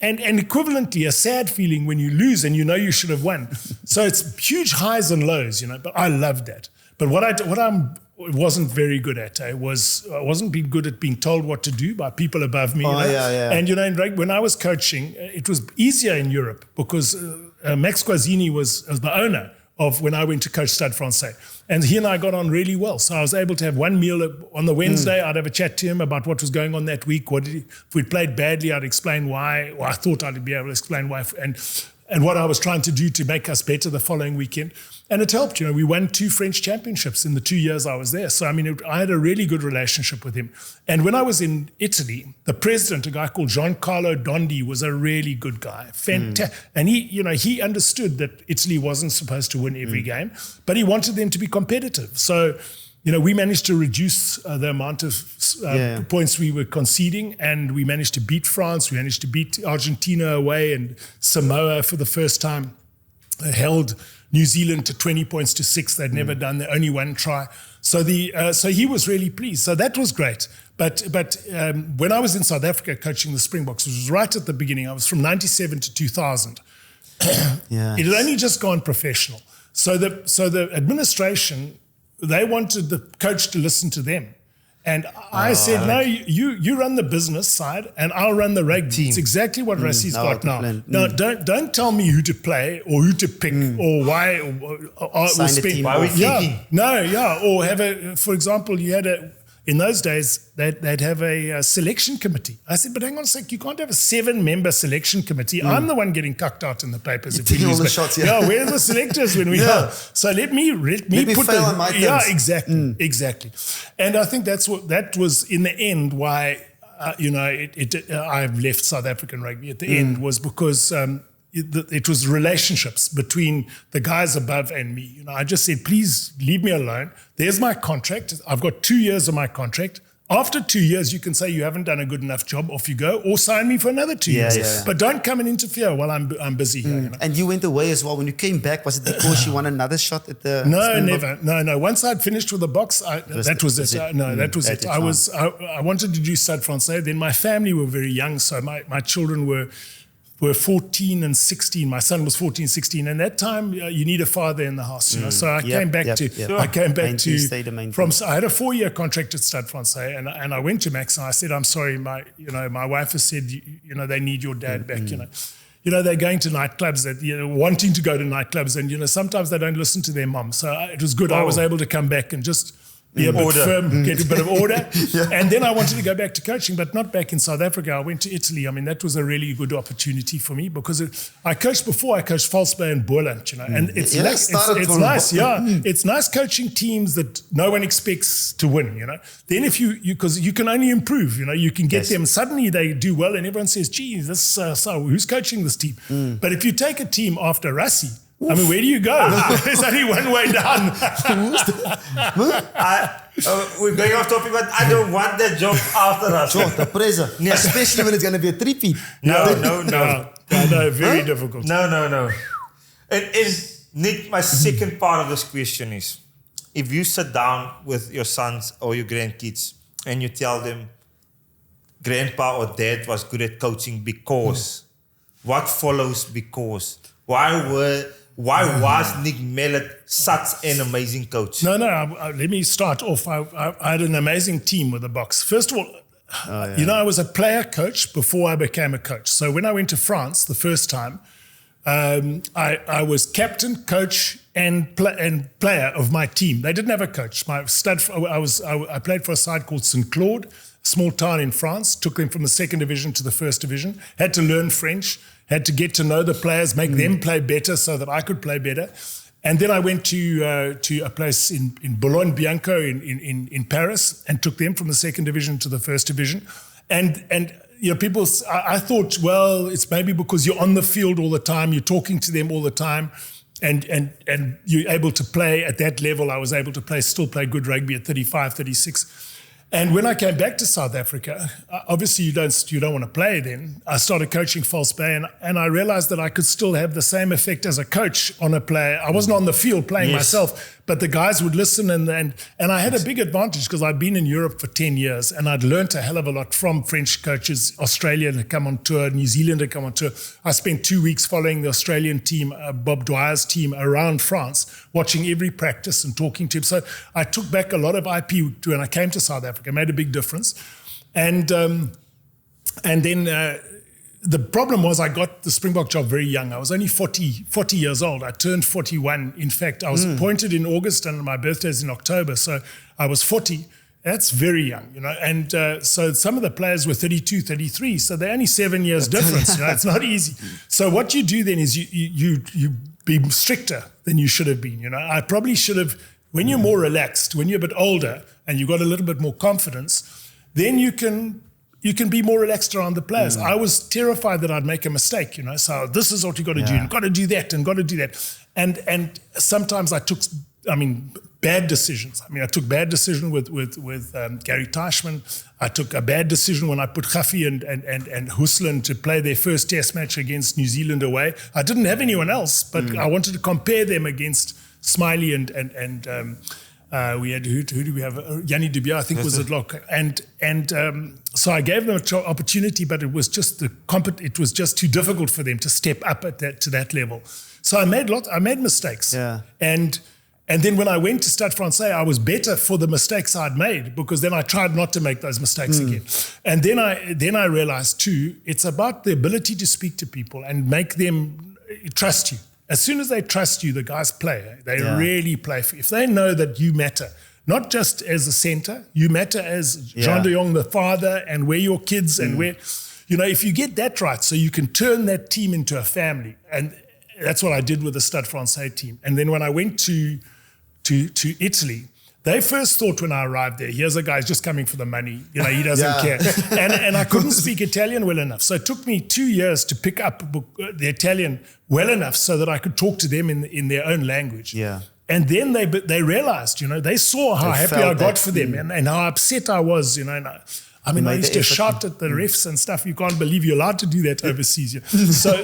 And equivalently, a sad feeling when you lose and you should have won. So it's huge highs and lows, but I loved that. But what I wasn't very good at was I wasn't being good at being told what to do by people above me. And when I was coaching, it was easier in Europe because Max Guazzini was the owner of when I went to coach Stade Francais. And he and I got on really well. So I was able to have one meal on the Wednesday. I'd have a chat to him about what was going on that week. If we played badly, I'd explain why. Or I thought I'd be able to explain why. And what I was trying to do to make us better the following weekend. And it helped. We won 2 French championships in the 2 years I was there. So, I mean, I had a really good relationship with him. And when I was in Italy, the president, a guy called Giancarlo Dondi, was a really good guy. Fantastic. And he understood that Italy wasn't supposed to win every game, but he wanted them to be competitive. So, we managed to reduce the amount of points we were conceding, and we managed to beat France. We managed to beat Argentina away, and Samoa for the first time held New Zealand to 20 points to 6. They'd never done that, only one try. So so he was really pleased. So that was great. But when I was in South Africa coaching the Springboks, which was right at the beginning, I was from 97 to 2000. It had only just gone professional. So the administration, they wanted the coach to listen to them. And I said, no, you run the business side and I'll run the rugby team. It's exactly what Rassi's got now. No, don't tell me who to play or who to pick or why. Or spend. Why are we thinking? Or have for example, you had in those days, they'd have a selection committee. I said, but hang on a sec, you can't have a 7-member selection committee. I'm the one getting cucked out in the papers. If we lose all the shots, where are the selectors when we go? So let me put fail on my terms. Exactly. And I think that was in the end why I've left South African rugby at the end was because it was relationships between the guys above and me. You know, I just said, please leave me alone. There's my contract. I've got 2 years of my contract. After 2 years, you can say you haven't done a good enough job, off you go, or sign me for another 2 years. Yeah. But don't come and interfere while I'm busy here. You know? And you went away as well. When you came back, was it because you won another shot at the... No, Springbok? never. No. Once I'd finished with the box, that was it. That was it. I wanted to do Stade Francais. Then my family were very young, so my children were 14 and 16. My son was 14, 16. And that time, you need a father in the house. You know? So I came back to... I came back to... I had a 4-year contract at Stade Francais, and I went to Max and I said, I'm sorry, my wife has said, they need your dad back, they're going to nightclubs, wanting to go to nightclubs, and, sometimes they don't listen to their mom. So it was good. I was able to come back and just be a bit firm, get a bit of order. And then I wanted to go back to coaching, but not back in South Africa. I went to Italy. I mean, that was a really good opportunity for me because I coached before. I coached Valsplay and Boland, and it's nice. It's nice coaching teams that no one expects to win, Then because you can only improve, you can get them. Suddenly they do well and everyone says, gee, who's coaching this team? But if you take a team after Rassi, I mean, where do you go? There's only one way down. We're going off topic, but I don't want that job after us. Sure, the pressure. Especially when it's going to be a three-peat. No, very difficult. No. And Nick, my second part of this question is, if you sit down with your sons or your grandkids and you tell them, grandpa or dad was good at coaching because, what follows because? Why was Nick Mallett such an amazing coach? No. Let me start off. I had an amazing team with the Boks. First of all, I was a player coach before I became a coach. So when I went to France the first time, I was captain, coach, and player of my team. They didn't have a coach. I played for a side called St. Claude, a small town in France. Took them from the 2nd division to the 1st division. Had to learn French. Had to get to know the players, make them play better so that I could play better. And then I went to a place in Boulogne-Billancourt in Paris and took them from the 2nd division to the 1st division. And people, I thought, well, it's maybe because you're on the field all the time, you're talking to them all the time, and you're able to play at that level. I was able to still play good rugby at 35, 36. And when I came back to South Africa, obviously you don't want to play then. I started coaching Valsplay and I realized that I could still have the same effect as a coach on a player. I wasn't on the field playing myself, but the guys would listen and I had a big advantage because I'd been in Europe for 10 years and I'd learned a hell of a lot from French coaches. Australia had come on tour, New Zealand had come on tour. I spent 2 weeks following the Australian team, Bob Dwyer's team around France, watching every practice and talking to him. So I took back a lot of IP when I came to South Africa, made a big difference. And then the problem was I got the Springbok job very young. I was only 40 years old. I turned 41. In fact, I was appointed in August and my birthday is in October. So I was 40. That's very young, And so some of the players were 32, 33. So they're only 7 years difference. It's not easy. So what you do then is you be stricter than you should have been. I probably should have, when you're more relaxed, when you're a bit older and you've got a little bit more confidence, then you can be more relaxed around the players. I was terrified that I'd make a mistake, So this is what you got to do. You've got to do that and got to do that. And sometimes I took, bad decisions. I took bad decision with Gary Teichmann. I took a bad decision when I put Khafi and Huslan to play their first test match against New Zealand away. I didn't have anyone else, but I wanted to compare them against Smiley and we had who do we have? Yanni Dubier, I think, was at lock, and so I gave them an opportunity, but it was just it was just too difficult for them to step up to that level. So I made mistakes, and then when I went to Stade Francais, I was better for the mistakes I'd made because then I tried not to make those mistakes again. And then I realized too, it's about the ability to speak to people and make them trust you. As soon as they trust you, the guys play. They really play. If they know that you matter, not just as a center, you matter as Jean de Jong, the father, and where your kids and where, if you get that right, so you can turn that team into a family. And that's what I did with the Stade Francais team. And then when I went to Italy, They first thought when I arrived there, here's a guy who's just coming for the money. You know, he doesn't care. And I couldn't speak Italian well enough. So it took me 2 years to pick up the Italian well enough so that I could talk to them in their own language. Yeah. And then they realized, you know, they saw how happy I got for them and how upset I was, you know. And I used to shout at the refs and stuff. You can't believe you're allowed to do that overseas. So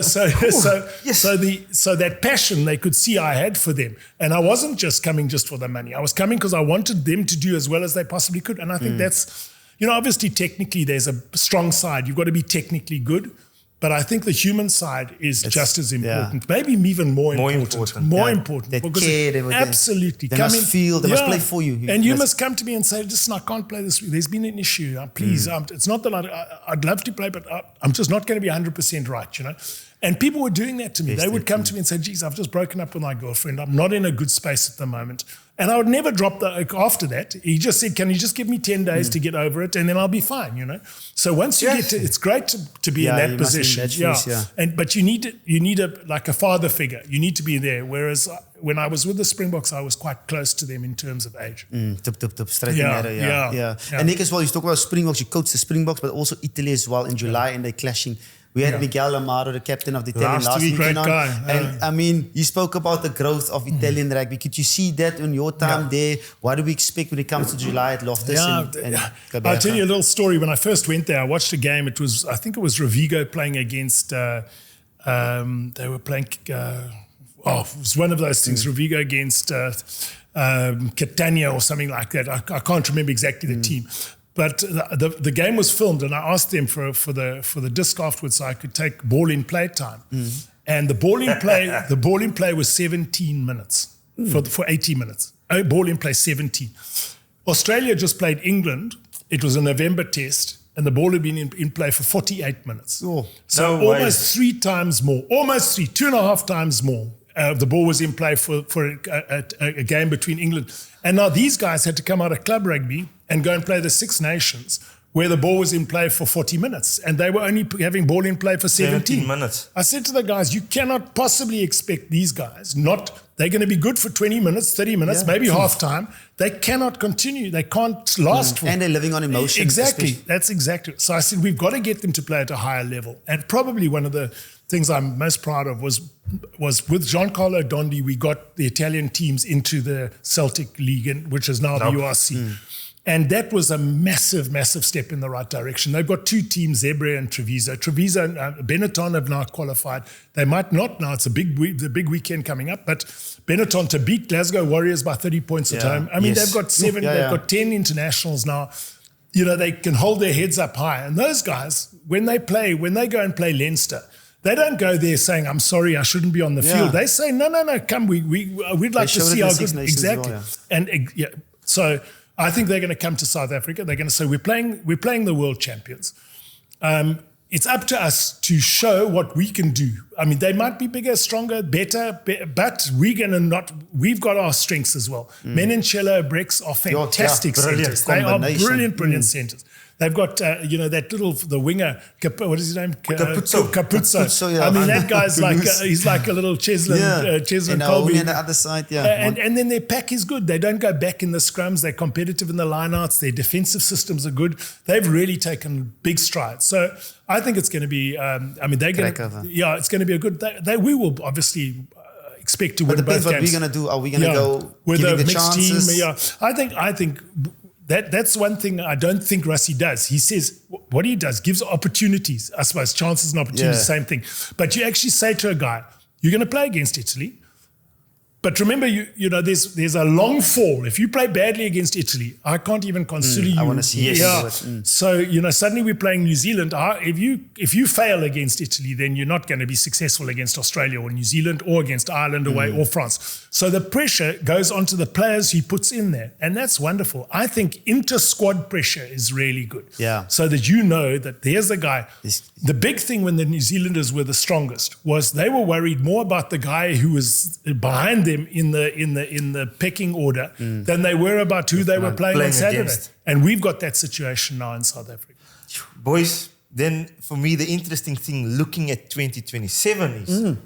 that passion they could see I had for them. And I wasn't just coming just for the money. I was coming because I wanted them to do as well as they possibly could. And I think that's, you know, obviously technically there's a strong side. You've got to be technically good. But I think the human side is just as important, maybe even more important. More important. They care. Absolutely. They must feel, they must play for you. And you must come to me and say, listen, I can't play this week. There's been an issue. Please, it's not that I'd love to play, but I'm just not going to be 100% right, you know. And people were doing that to me. They would come to me and say, geez, I've just broken up with my girlfriend. I'm not in a good space at the moment. And I would never drop after that. He just said, can you just give me 10 days to get over it and then I'll be fine, you know. So once you get to, it's great to be in that position. But you need a father figure. You need to be there. Whereas when I was with the Springboks, I was quite close to them in terms of age. Straight in. And Nick as well, you talk about Springboks, you coach the Springboks, but also Italy as well in July and they're clashing. We had Miguel Amaro, the captain of the Italian last week. Great guy. And I mean, you spoke about the growth of Italian rugby. Could you see that in your time there? What do we expect when it comes to July at Loftus? I'll tell you a little story. When I first went there, I watched a game. I think it was Rovigo playing against, they were playing, it was one of those things, Rovigo against Catania or something like that. I can't remember exactly the team. But the game was filmed, and I asked them for the disc afterwards so I could take ball in play time. And the ball in play was 17 minutes for 80 minutes. Ball in play 17. Australia just played England. It was a November test, and the ball had been in play for 48 minutes. So almost 3 times more, almost 2.5 times more. The ball was in play for a game between England. And now these guys had to come out of club rugby and go and play the Six Nations where the ball was in play for 40 minutes. And they were only having ball in play for 17 minutes. I said to the guys, you cannot possibly expect these guys they're going to be good for 20 minutes, 30 minutes, maybe half time. They cannot continue. They can't last. And they're living on emotion. Exactly. That's exactly. So I said, we've got to get them to play at a higher level. And probably one of the things I'm most proud of was with Giancarlo Dondi, we got the Italian teams into the Celtic League, which is now the URC. And that was a massive, massive step in the right direction. They've got 2 teams, Zebre and Treviso. Treviso and Benetton have now qualified. They might not now. It's the big weekend coming up. But Benetton to beat Glasgow Warriors by 30 points at home. I mean, they've got 7, they've got 10 internationals now. You know, they can hold their heads up high. And those guys, when they go and play Leinster, they don't go there saying, I'm sorry, I shouldn't be on the field. They say, no, come, we'd like to see how good. Exactly. So I think they're going to come to South Africa. They're going to say, we're playing the world champions. It's up to us to show what we can do. I mean, they might be bigger, stronger, better, but we've got our strengths as well. Menencello, Brex are fantastic centers. They are brilliant centers. They've got, the winger, what is his name? Capuzzo. I mean, that guy's he's like a little Cheslin Colby. On the other side, And then their pack is good. They don't go back in the scrums. They're competitive in the lineouts. Their defensive systems are good. They've really taken big strides. So I think it's going to be, it's going to be a good, we will obviously expect to win both games. But depends what we're going to do. Are we going to go with a mixed chances? team? Yeah, I think that's one thing I don't think Rassie does. He says what he does gives opportunities. I suppose chances and opportunities, same thing. But you actually say to a guy, you're going to play against Italy. But remember, there's a long fall. If you play badly against Italy, I can't even consider you. I want to see it. Yeah. So, suddenly we're playing New Zealand. If you fail against Italy, then you're not going to be successful against Australia or New Zealand or against Ireland away or France. So the pressure goes onto the players he puts in there. And that's wonderful. I think inter-squad pressure is really good. Yeah. So that that there's the guy. The big thing when the New Zealanders were the strongest was they were worried more about the guy who was behind them in the pecking order than they were about who they were playing on Saturday. Against. And we've got that situation now in South Africa. Boys, then for me the interesting thing looking at 2027 is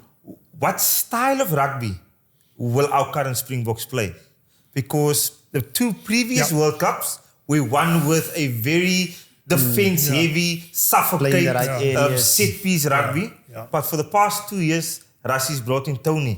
what style of rugby will our current Springboks play? because the 2 previous World Cups we won with a very defense-heavy, suffocating set-piece rugby. But for the past 2 years, Rassie's brought in Tony.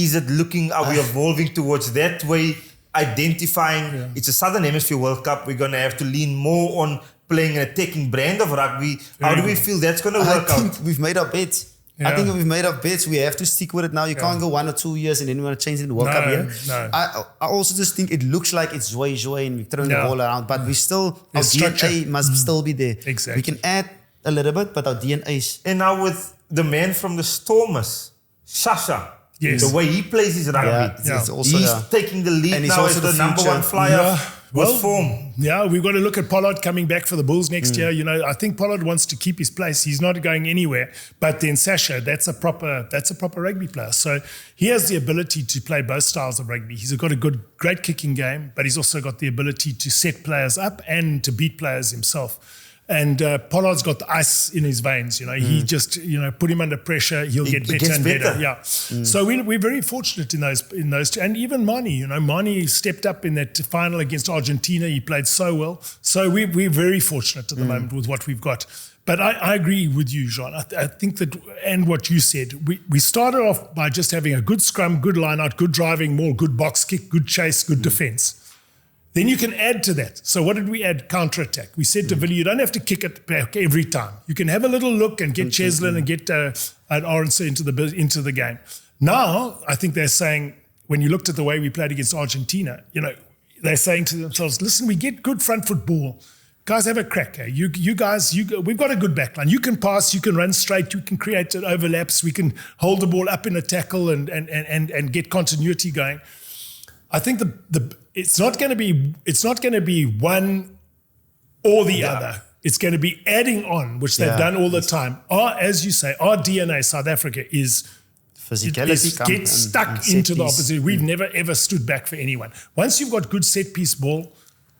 Is it looking, are we evolving towards that way, identifying, it's a Southern Hemisphere World Cup, we're going to have to lean more on playing an attacking brand of rugby. How do we feel that's going to work out? I think we've made our bets. I think we've made our bets. We have to stick with it now. You can't go 1 or 2 years and then we want to change it in the World Cup here. No. I also just think it looks like it's joy and we're throwing the ball around, but we still, our DNA must still be there. Exactly. We can add a little bit, but our DNA is... And now with the man from the Stormers, Sasha, the way he plays his rugby, it's also, he's taking the lead and he's now also as the number future. 1 flyer. With form. Yeah, we've got to look at Pollard coming back for the Bulls next year. You know, I think Pollard wants to keep his place. He's not going anywhere. But then Sasha, that's a proper rugby player. So he has the ability to play both styles of rugby. He's got a great kicking game, but he's also got the ability to set players up and to beat players himself. And Pollard's got the ice in his veins, you know. He just, put him under pressure, he'll get better and better. Yeah. So we're very fortunate in those two. And even Mani, Mani stepped up in that final against Argentina. He played so well. So we're very fortunate at the moment with what we've got. But I agree with you, Jean. I think that, and what you said, we started off by just having a good scrum, good line out, good driving maul, good box kick, good chase, good defense. Then you can add to that. So what did we add? Counter-attack. We said to Billy, you don't have to kick it back every time. You can have a little look and get Cheslin and get an Orense into the game. Now, I think they're saying, when you looked at the way we played against Argentina, they're saying to themselves, listen, we get good front foot ball. Guys, have a crack. Eh? You guys, we've got a good backline. You can pass, you can run straight, you can create overlaps, we can hold the ball up in a tackle and get continuity going. I think it's not going to be one or the other. It's going to be adding on, which they've done all the time. As you say, our DNA, South Africa, is physicality. Get stuck into the opposite. We've never ever stood back for anyone. Once you've got good set piece ball,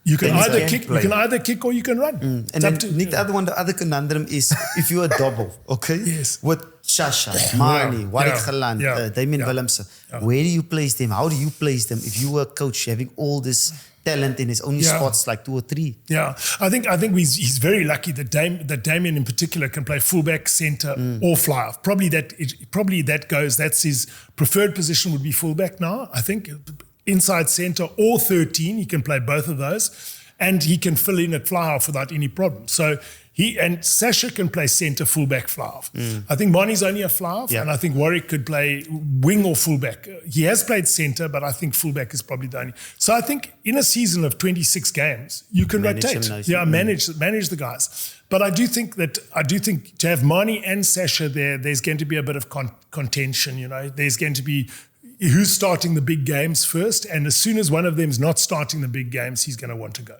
you can either kick or you can run. And then Nick, the other conundrum is if you're a double, okay? Yes. With Sasha, Mani, Warwick Geland, Damien Willemse, where do you place them? How do you place them if you were a coach having all this talent in his only spots like 2 or 3? Yeah, I think he's very lucky that Damien in particular can play fullback, centre, or fly off. Probably that's his preferred position would be fullback now. I think inside centre or 13, he can play both of those, and he can fill in at fly off without any problem. So and Sasha can play centre, fullback, fly off. I think Moni's only a fly off, and I think Warwick could play wing or fullback. He has played centre, but I think fullback is probably the only. So I think in a season of 26 games, you can rotate. Manage the guys. But I do think to have Mani and Sasha there's going to be a bit of contention. There's going to be who's starting the big games first, and as soon as one of them's not starting the big games, he's going to want to go.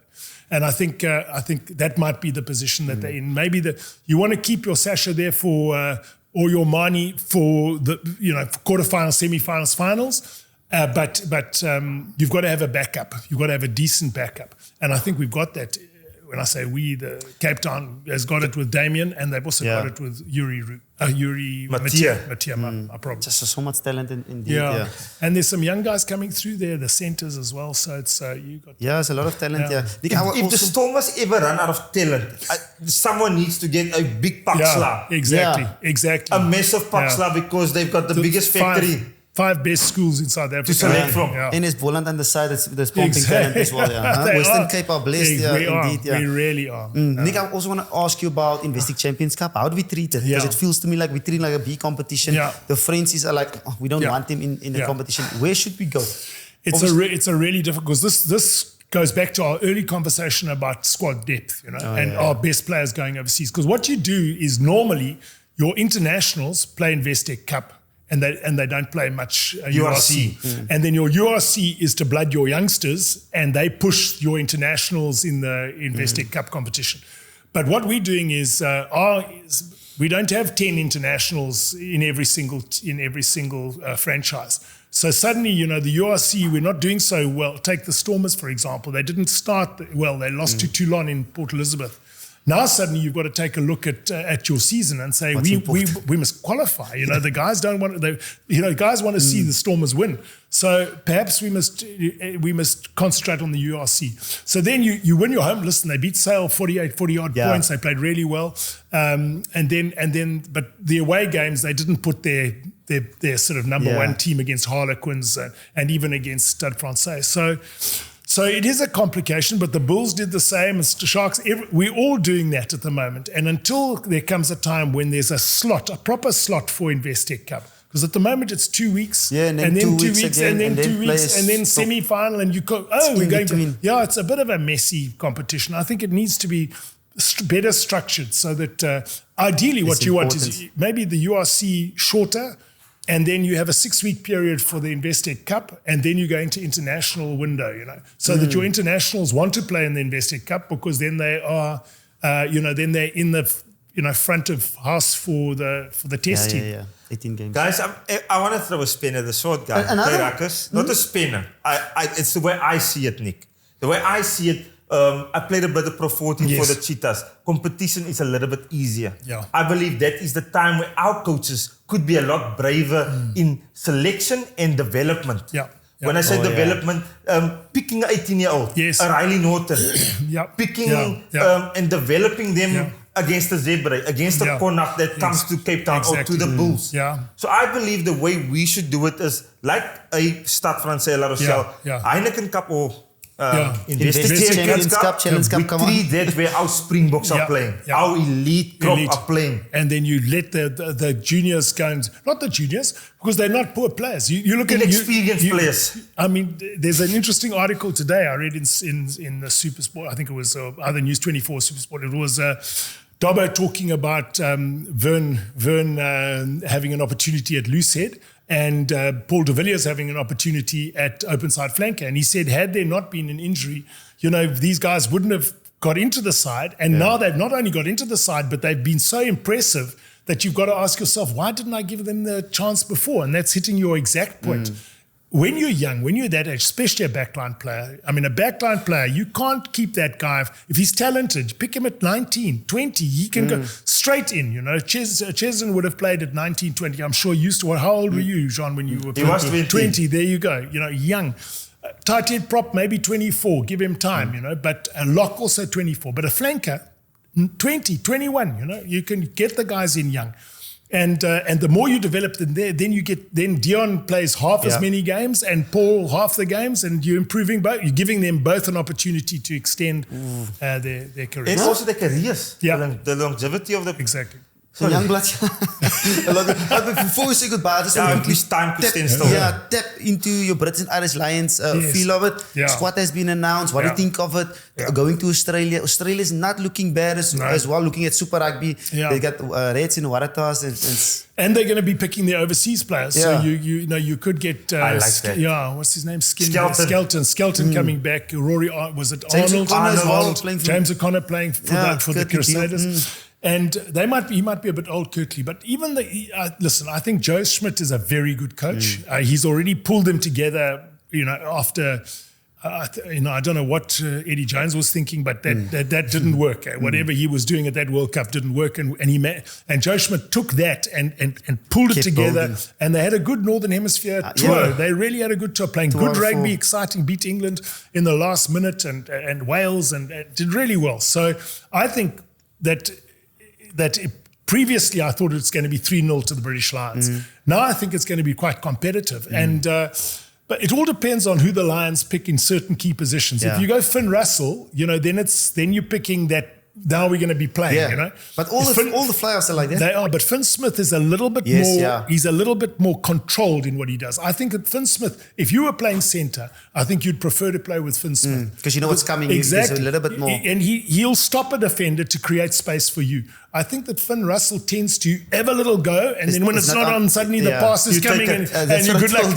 And I think that might be the position that they're in. Maybe you want to keep your Sasha there for or your Mani for the for quarterfinals, semifinals, finals. But you've got to have a backup. You've got to have a decent backup, and I think we've got that. When I say we, the Cape Town has got it with Damien, and they've also got it with Yuri Mattia, my problem. Just so much talent indeed. Yeah, and there's some young guys coming through there, the centres as well. So it's you got. Yeah, there's a lot of talent. Yeah. If the Stormers ever run out of talent, someone needs to get a big Paksla. Exactly. A massive Paksla because they've got the biggest factory. 5 best schools in South Africa to select from. And it's Boland on the side that's pumping talent as well. Western Cape are blessed. We really are. Nick, I also want to ask you about Investing Champions Cup. How do we treat it? Because it feels to me like we treat it like a B competition. The Frenchies are like, we don't want them in the competition. Where should we go? It's a really difficult, because this goes back to our early conversation about squad depth, our best players going overseas. Because what you do is normally your internationals play Investec Cup, and they don't play much URC. And then your URC is to blood your youngsters, and they push your internationals in the Investec Cup competition. But what we're doing is we don't have 10 internationals in every single franchise. So suddenly, the URC, we're not doing so well. Take the Stormers, for example. They didn't start well. They lost to Toulon in Port Elizabeth. Now suddenly you've got to take a look at your season and say we must qualify. You know, the guys don't want guys want to see the Stormers win. So perhaps we must concentrate on the URC. So then you win your home. Listen, they beat Sale 40 odd points. They played really well. And then but the away games they didn't put their sort of number one team against Harlequins and even against Stade Francais. So it is a complication, but the Bulls did the same as the Sharks. We're all doing that at the moment. And until there comes a time when there's a proper slot for Investec Cup. Because at the moment it's 2 weeks, and then 2 weeks, and then 2 weeks, and then semi-final, and we're going. It's a bit of a messy competition. I think it needs to be better structured so that ideally what you want is maybe the URC shorter, and then you have a 6-week period for the Investec Cup, and then you go into international window, so that your internationals want to play in the Investec Cup because then they are, then they're in the front of house for the test team. Yeah. 18 games. Guys, I want to throw a spinner, the short guy. Ruckers. Not a spinner. It's the way I see it, Nick. The way I see it, I played a bit of Pro 14 for the Cheetahs. Competition is a little bit easier. Yeah. I believe that is the time where our coaches could be a lot braver in selection and development. Yeah. When I say development, picking an 18-year-old, a Riley Norton, picking and developing them against the Zebra, against the Connacht that comes to Cape Town or to the Bulls. So I believe the way we should do it is like a Stade Francais La Rochelle, Heineken Cup or Challenge Cup, we treat that where our Springboks are playing, our elite crop are playing. And then you let the juniors go and, not the juniors, because they're not poor players. You look at inexperienced players. I mean, there's an interesting article today I read in the Supersport. I think it was either News 24 or Supersport. It was Dobbo talking about Vern having an opportunity at Loosehead and Paul de Villiers having an opportunity at open side flanker. And he said, had there not been an injury, these guys wouldn't have got into the side. And now they've not only got into the side, but they've been so impressive that you've got to ask yourself, why didn't I give them the chance before? And that's hitting your exact point. When you're young, when you're that age, especially a backline player, a backline player, you can't keep that guy. If he's talented, pick him at 19, 20. He can go straight in, Chesden would have played at 19, 20. I'm sure used to. How old were you, Jean, when you were playing? He was 20. There you go. Young. Tight head prop, maybe 24. Give him time, But a lock also 24. But a flanker, 20, 21, You can get the guys in young. And the more you develop them there, then Dion plays half as many games and Paul half the games, and you're improving both. You're giving them both an opportunity to extend their careers. And also their careers. The longevity of the... Exactly. So young blood. Before we say goodbye, just time to stand still. Tap into your British and Irish Lions feel of it. Squad has been announced. What do you think of it? Going to Australia. Australia is not looking bad as well. Looking at Super Rugby, they got Reds and Waratahs and they're going to be picking their overseas players. So you could get I like that. What's his name? Skelton coming back. Rory, was it James Arnold? James O'Connor playing for the Crusaders. And he might be a bit old, Kirtley, but even listen, I think Joe Schmidt is a very good coach. He's already pulled them together, after, I don't know what Eddie Jones was thinking, but that didn't work. Whatever he was doing at that World Cup didn't work. And Joe Schmidt took that and pulled it together. Building. And they had a good Northern Hemisphere tour. They really had a good tour, playing good rugby, exciting, beat England in the last minute and Wales and did really well. So I think that previously I thought it's going to be 3-0 to the British Lions. Now I think it's going to be quite competitive. But it all depends on who the Lions pick in certain key positions. If you go Finn Russell, then you're picking that. Now we're going to be playing, But all the fly-offs are like that. They are, but Finn Smith is a little bit more. He's a little bit more controlled in what he does. I think that Finn Smith, if you were playing centre, I think you'd prefer to play with Finn Smith because you know what's coming. Exactly, a little bit more, and he'll stop a defender to create space for you. I think that Finn Russell tends to have a little go, and then when it's not on, suddenly the pass is coming, and you're good luck.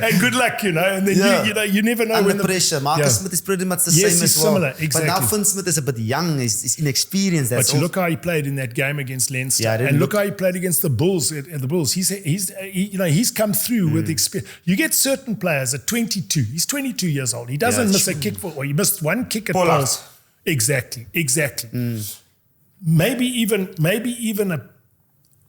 And good luck, and then you never know under when pressure. Marcus Smith is pretty much the same as well. Similar, exactly. But now Finn Smith is a bit young, he's inexperienced. But you look how he played in that game against Leinster, and look how he played against the Bulls. The Bulls, he's come through with experience. You get certain players at 22. He's 22 years old. He doesn't miss a kick he missed one kick at Pulse. Exactly. maybe even a.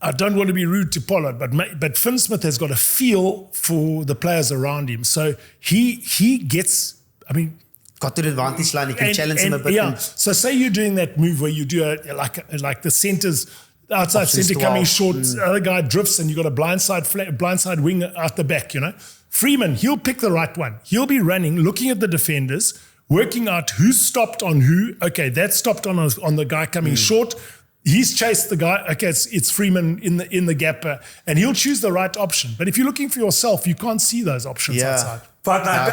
I don't want to be rude to Pollard, but Finn Smith has got a feel for the players around him. So he gets. I mean. Got to the advantage line, you can challenge him a bit. Yeah. So say you're doing that move where you do like the centers, outside centre coming short, other guy drifts and you got a blindside wing out the back, you know. Freeman, he'll pick the right one. He'll be running, looking at the defenders, working out who's stopped on who. Okay, that stopped on the guy coming short. He's chased the guy. Okay, it's Freeman in the gap, and he'll choose the right option. But if you're looking for yourself, you can't see those options outside. But our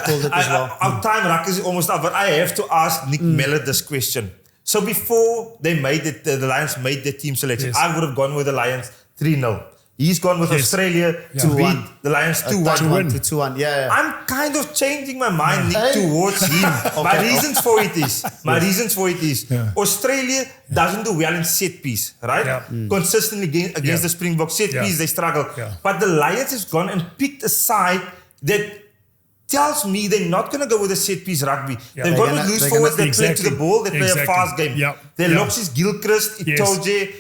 time, Ruckers, is almost up. But I have to ask Nick Mallett this question. So before they made it, the Lions made their team selection, I would have gone with the Lions 3-0. He's gone with Australia to beat the Lions 2-1. 2-1. Yeah. I'm kind of changing my mind, Nick, towards him. My reasons for it is, Australia doesn't do well in set piece, right? Yeah. Consistently against the Springboks, set piece, they struggle. Yeah. But the Lions has gone and picked a side that tells me they're not going to go with a set piece rugby. They've got to lose forwards that play to the ball, that play a fast game. Their locks is Gilchrist, Itoje,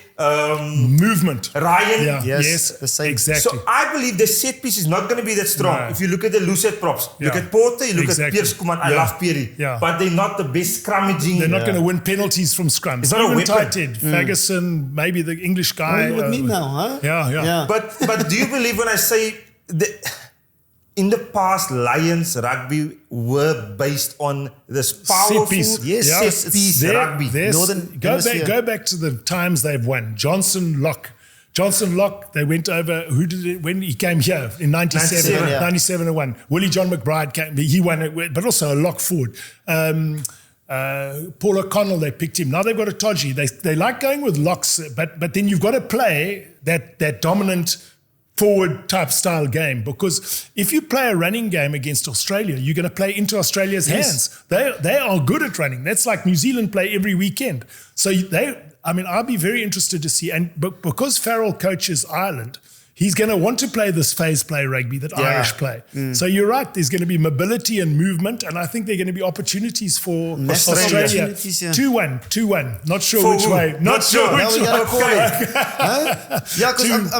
movement. Ryan. Yes, the same. Exactly. So I believe the set piece is not going to be that strong. No. If you look at the loose set props, look at Porter, you look at Pierce Kuman. I love Pierre. But they're not the best scrummaging. They're not going to win penalties from scrums. It's not a weapon. Tight head. Ferguson, maybe the English guy. With me now, huh? Yeah. But do you believe when I say in the past, Lions rugby were based on this powerful set piece rugby. Go back to the times they've won. Johnson Locke, they went over, when he came here in 97 and won. Willie John McBride came, he won it, but also a lock forward. Paul O'Connell, they picked him. Now they've got a Toji. They like going with locks, but then you've got to play that dominant forward type style game, because if you play a running game against Australia, you're going to play into Australia's hands. They are good at running. That's like New Zealand play every weekend. So I'll be very interested to see. And because Farrell coaches Ireland, he's going to want to play this phase play rugby that Irish play. So you're right, there's going to be mobility and movement, and I think there are going to be opportunities for Australia. 2-1. Not sure which way. Not sure which way. Yeah, because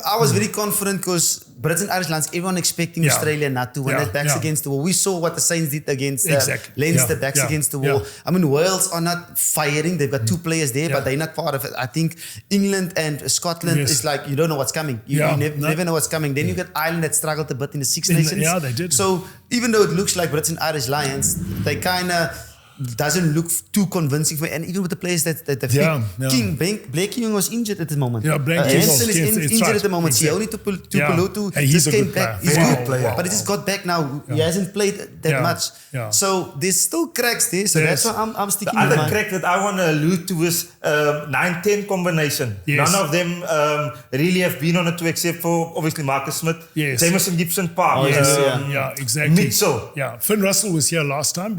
I was very confident because Brits and Irish Lions, everyone expecting Australia not to win. That backs against the wall. We saw what the Saints did against Leinster, backs against the wall. I mean, Wales are not firing. They've got two players there, but they're not part of it. I think England and Scotland is like, you don't know what's coming. You never know what's coming. Then you get Ireland that struggled a bit in the Six Nations. Yeah, they did. So even though it looks like Brits and Irish Lions, they kind of doesn't look too convincing for me. And even with the players that King, Blake King was injured at the moment. Yeah, Blake Jensen is injured at the moment. Sione Tupelotu just came back. He's good player. But he just got back now. He hasn't played that much. So there's still cracks there. So that's why I'm sticking with the other crack that I want to allude to is 9-10 combination. None of them really have been on it except for obviously Marcus Smith, Jameson Gibson Park. Exactly. Mitchell. Yeah, Finn Russell was here last time.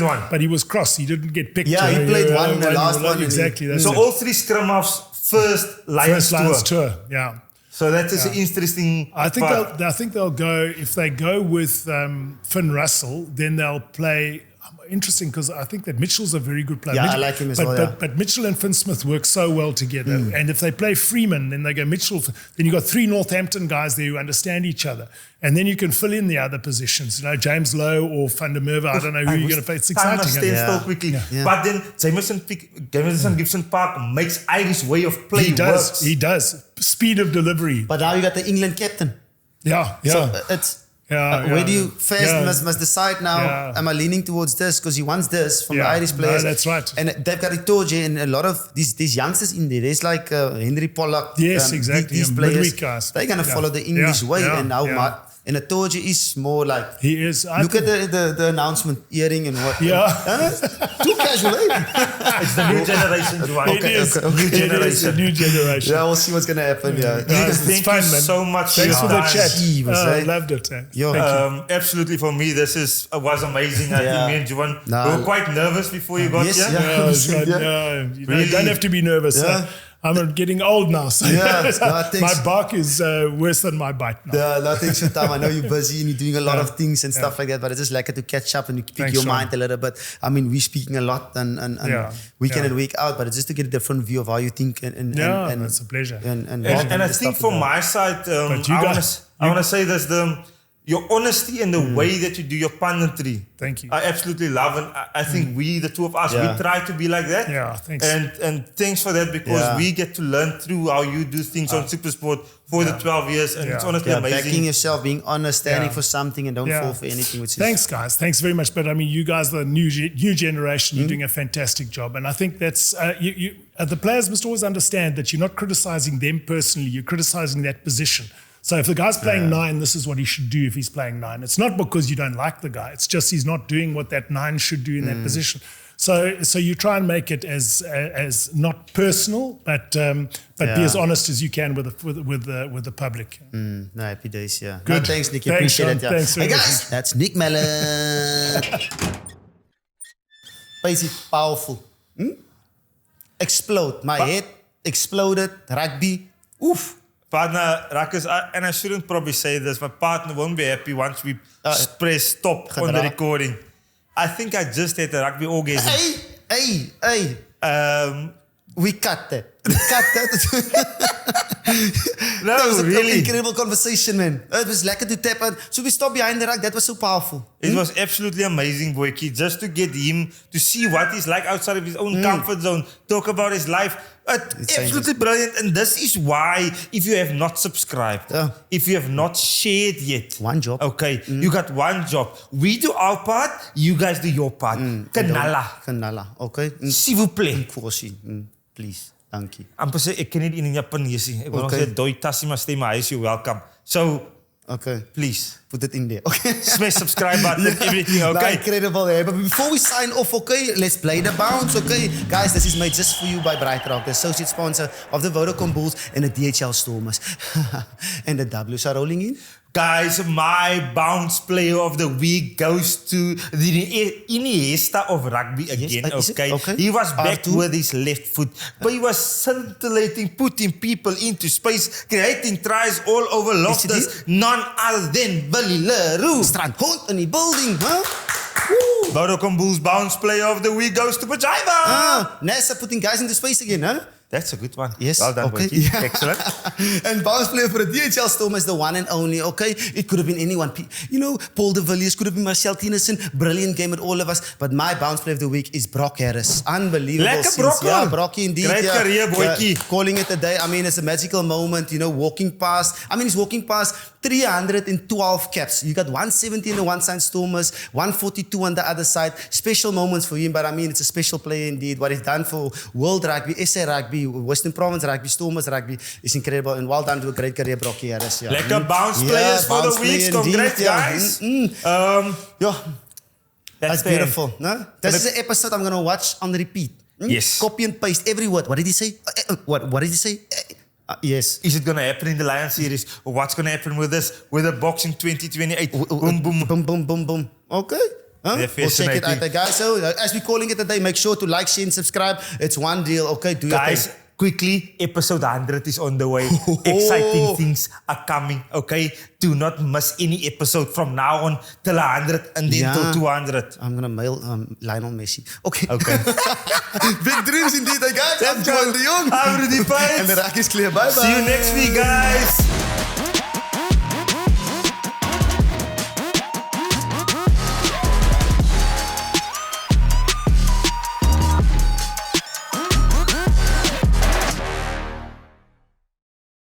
But he was cross. He didn't get picked. Yeah, he played the last one. Exactly. So all three scrum halves first Lions tour. Yeah. So that is interesting. I think they'll go, if they go with Finn Russell, then they'll play. Interesting, because I think that Mitchell's a very good player. Yeah, I like him as well. But Mitchell and Finn Smith work so well together. And if they play Freeman, then they go Mitchell. Then you've got three Northampton guys there who understand each other. And then you can fill in the other positions. You know, James Lowe or Van der Merwe. I don't know who you're going to play. It's exciting. Still quickly. But then Jameson Gibson Park makes Irish way of play He does. Speed of delivery. But now you got the England captain. Yeah. So it's... where do you first must decide now, am I leaning towards this because he wants this from the Irish players? No, that's right. And they've got Itoje and a lot of these youngsters in there. There's like Henry Pollock. Yes, exactly. These players, they're going to follow the English way. And now and Itoje is more like... He is. Look at the announcement, earring and what. Too casual, eh? It's the new generation, Juan. New generation. Yeah, we'll see what's going to happen. Thank you so much. Thanks for the chat. I loved it. Absolutely, for me, this was amazing. I think me and Juan were quite nervous before you got here. You don't have to be nervous. I'm getting old now. So Yeah, no, my bark is worse than my bite now. Yeah, no, thanks for time. I know you're busy and you're doing a lot of things and stuff like that, but it's just like to catch up and you pick Thanks, your Sean. mind a little bit. I mean, we're speaking a lot and week in and week out, but it's just to get a different view of how you think and it's a pleasure. And I think from my side, I want to say this, your honesty and the way that you do your punditry. Thank you. I absolutely love, and I think the two of us, we try to be like that. Yeah, thanks. And thanks for that, because we get to learn through how you do things on Supersport for the 12 years, and it's honestly amazing. Backing yourself, being honest, standing for something, and don't fall for anything. Which is Thanks, guys. Thanks very much. But I mean, you guys, the new generation, you're doing a fantastic job, and I think that's the players must always understand that you're not criticizing them personally. You're criticizing that position. So if the guy's playing 9, this is what he should do if he's playing 9. It's not because you don't like the guy. It's just he's not doing what that 9 should do in that position. So you try and make it as not personal, but be as honest as you can with the public. No, happy days, yeah. Good. No, thanks, Nick. Thanks, Appreciate Sean. it. Yeah. Thanks very Hey much. guys, that's Nick Mallett. Basic, powerful. Explode. My head exploded. Rugby. Oof. Partner, Ruckers, and I shouldn't probably say this, my partner won't be happy once we press stop on the recording. I think I just had a rugby orgasm. Hey. We cut that. We cut that. No, That was an really. incredible conversation, man. It was lekker to tap on. So we stopped behind the ruck. That was so powerful. It was absolutely amazing, Boyki, just to get him to see what he's like outside of his own comfort zone, talk about his life. It's absolutely brilliant. And this is why, if you have not subscribed, if you have not shared yet, One job. Okay, you got one job. We do our part, you guys do your part. Kanala. Okay. S'il vous plaît. Please. Dankie. Amper sê, ek ken nie die in Japanees nie. Ek wil nog sê, doi tassie maar stay my house, you're welcome. So, Okay. please, Put it in there. Okay. smash subscribe button, everything, No, okay? incredible. Yeah. But before we sign off, okay, let's play the bounce, okay? Guys, this is made just for you by Brightrock, the associate sponsor of the Vodacom Bulls and the DHL Stormers. And the W's are rolling in. Guys, my bounce player of the week goes to the Iniesta of rugby again, is it? okay? Okay. He was back R2. with his left foot, but he was scintillating, putting people into space, creating tries all over Loftus, none other than Billy Leroux. Strandhond in the building, huh? Vodacom Bulls bounce player of the week goes to Pajaiva. NASA putting guys into space again, huh? That's a good one. Yes. Well done, okay. Boykie. Excellent. And bounce player for the DHL Storm is the one and only, okay? It could have been anyone. You know, Paul de Villiers, could have been Marcel Tennyson. Brilliant game at all of us. But my bounce player of the week is Brock Harris. Unbelievable. Lekker Brock, Yeah, man. Brocky indeed. Great career, Boykie. Calling it a day. I mean, it's a magical moment, you know, walking past. I mean, he's walking past 312 caps. You got 170 on the one side, Stormers, 142 on the other side. Special moments for him, but I mean, it's a special player indeed. What he's done for World Rugby, SA Rugby, Western Province Rugby, Stormers Rugby is incredible. And well done to a great career, Brocky Harris. Yeah. Lekker bounce players for bounce the week. player indeed, Congrats, yeah. guys. Yeah, that's fair. beautiful. No? This is an episode I'm going to watch on repeat. Yes. Copy and paste every word. What did he say? What did he say? Yes. Is it going to happen in the Lion series? Or what's going to happen with this? With the boxing 2028? Boom, boom. Boom, boom, boom, boom. Okay. Huh? Yeah, We'll check it out, fascinating. guys. So, as we're calling it today, make sure to like, share, and subscribe. It's one deal, okay? Do your Guys, thing. quickly, episode 100 is on the way. Exciting things are coming, okay? Do not miss any episode from now on till 100 and then till 200. I'm going to mail Lionel Messi. Okay. Okay. Big dreams indeed, guys. I'm Johan de Jong. I'm Rudy Pines. And the rack is clear. Bye-bye. See you next week, guys.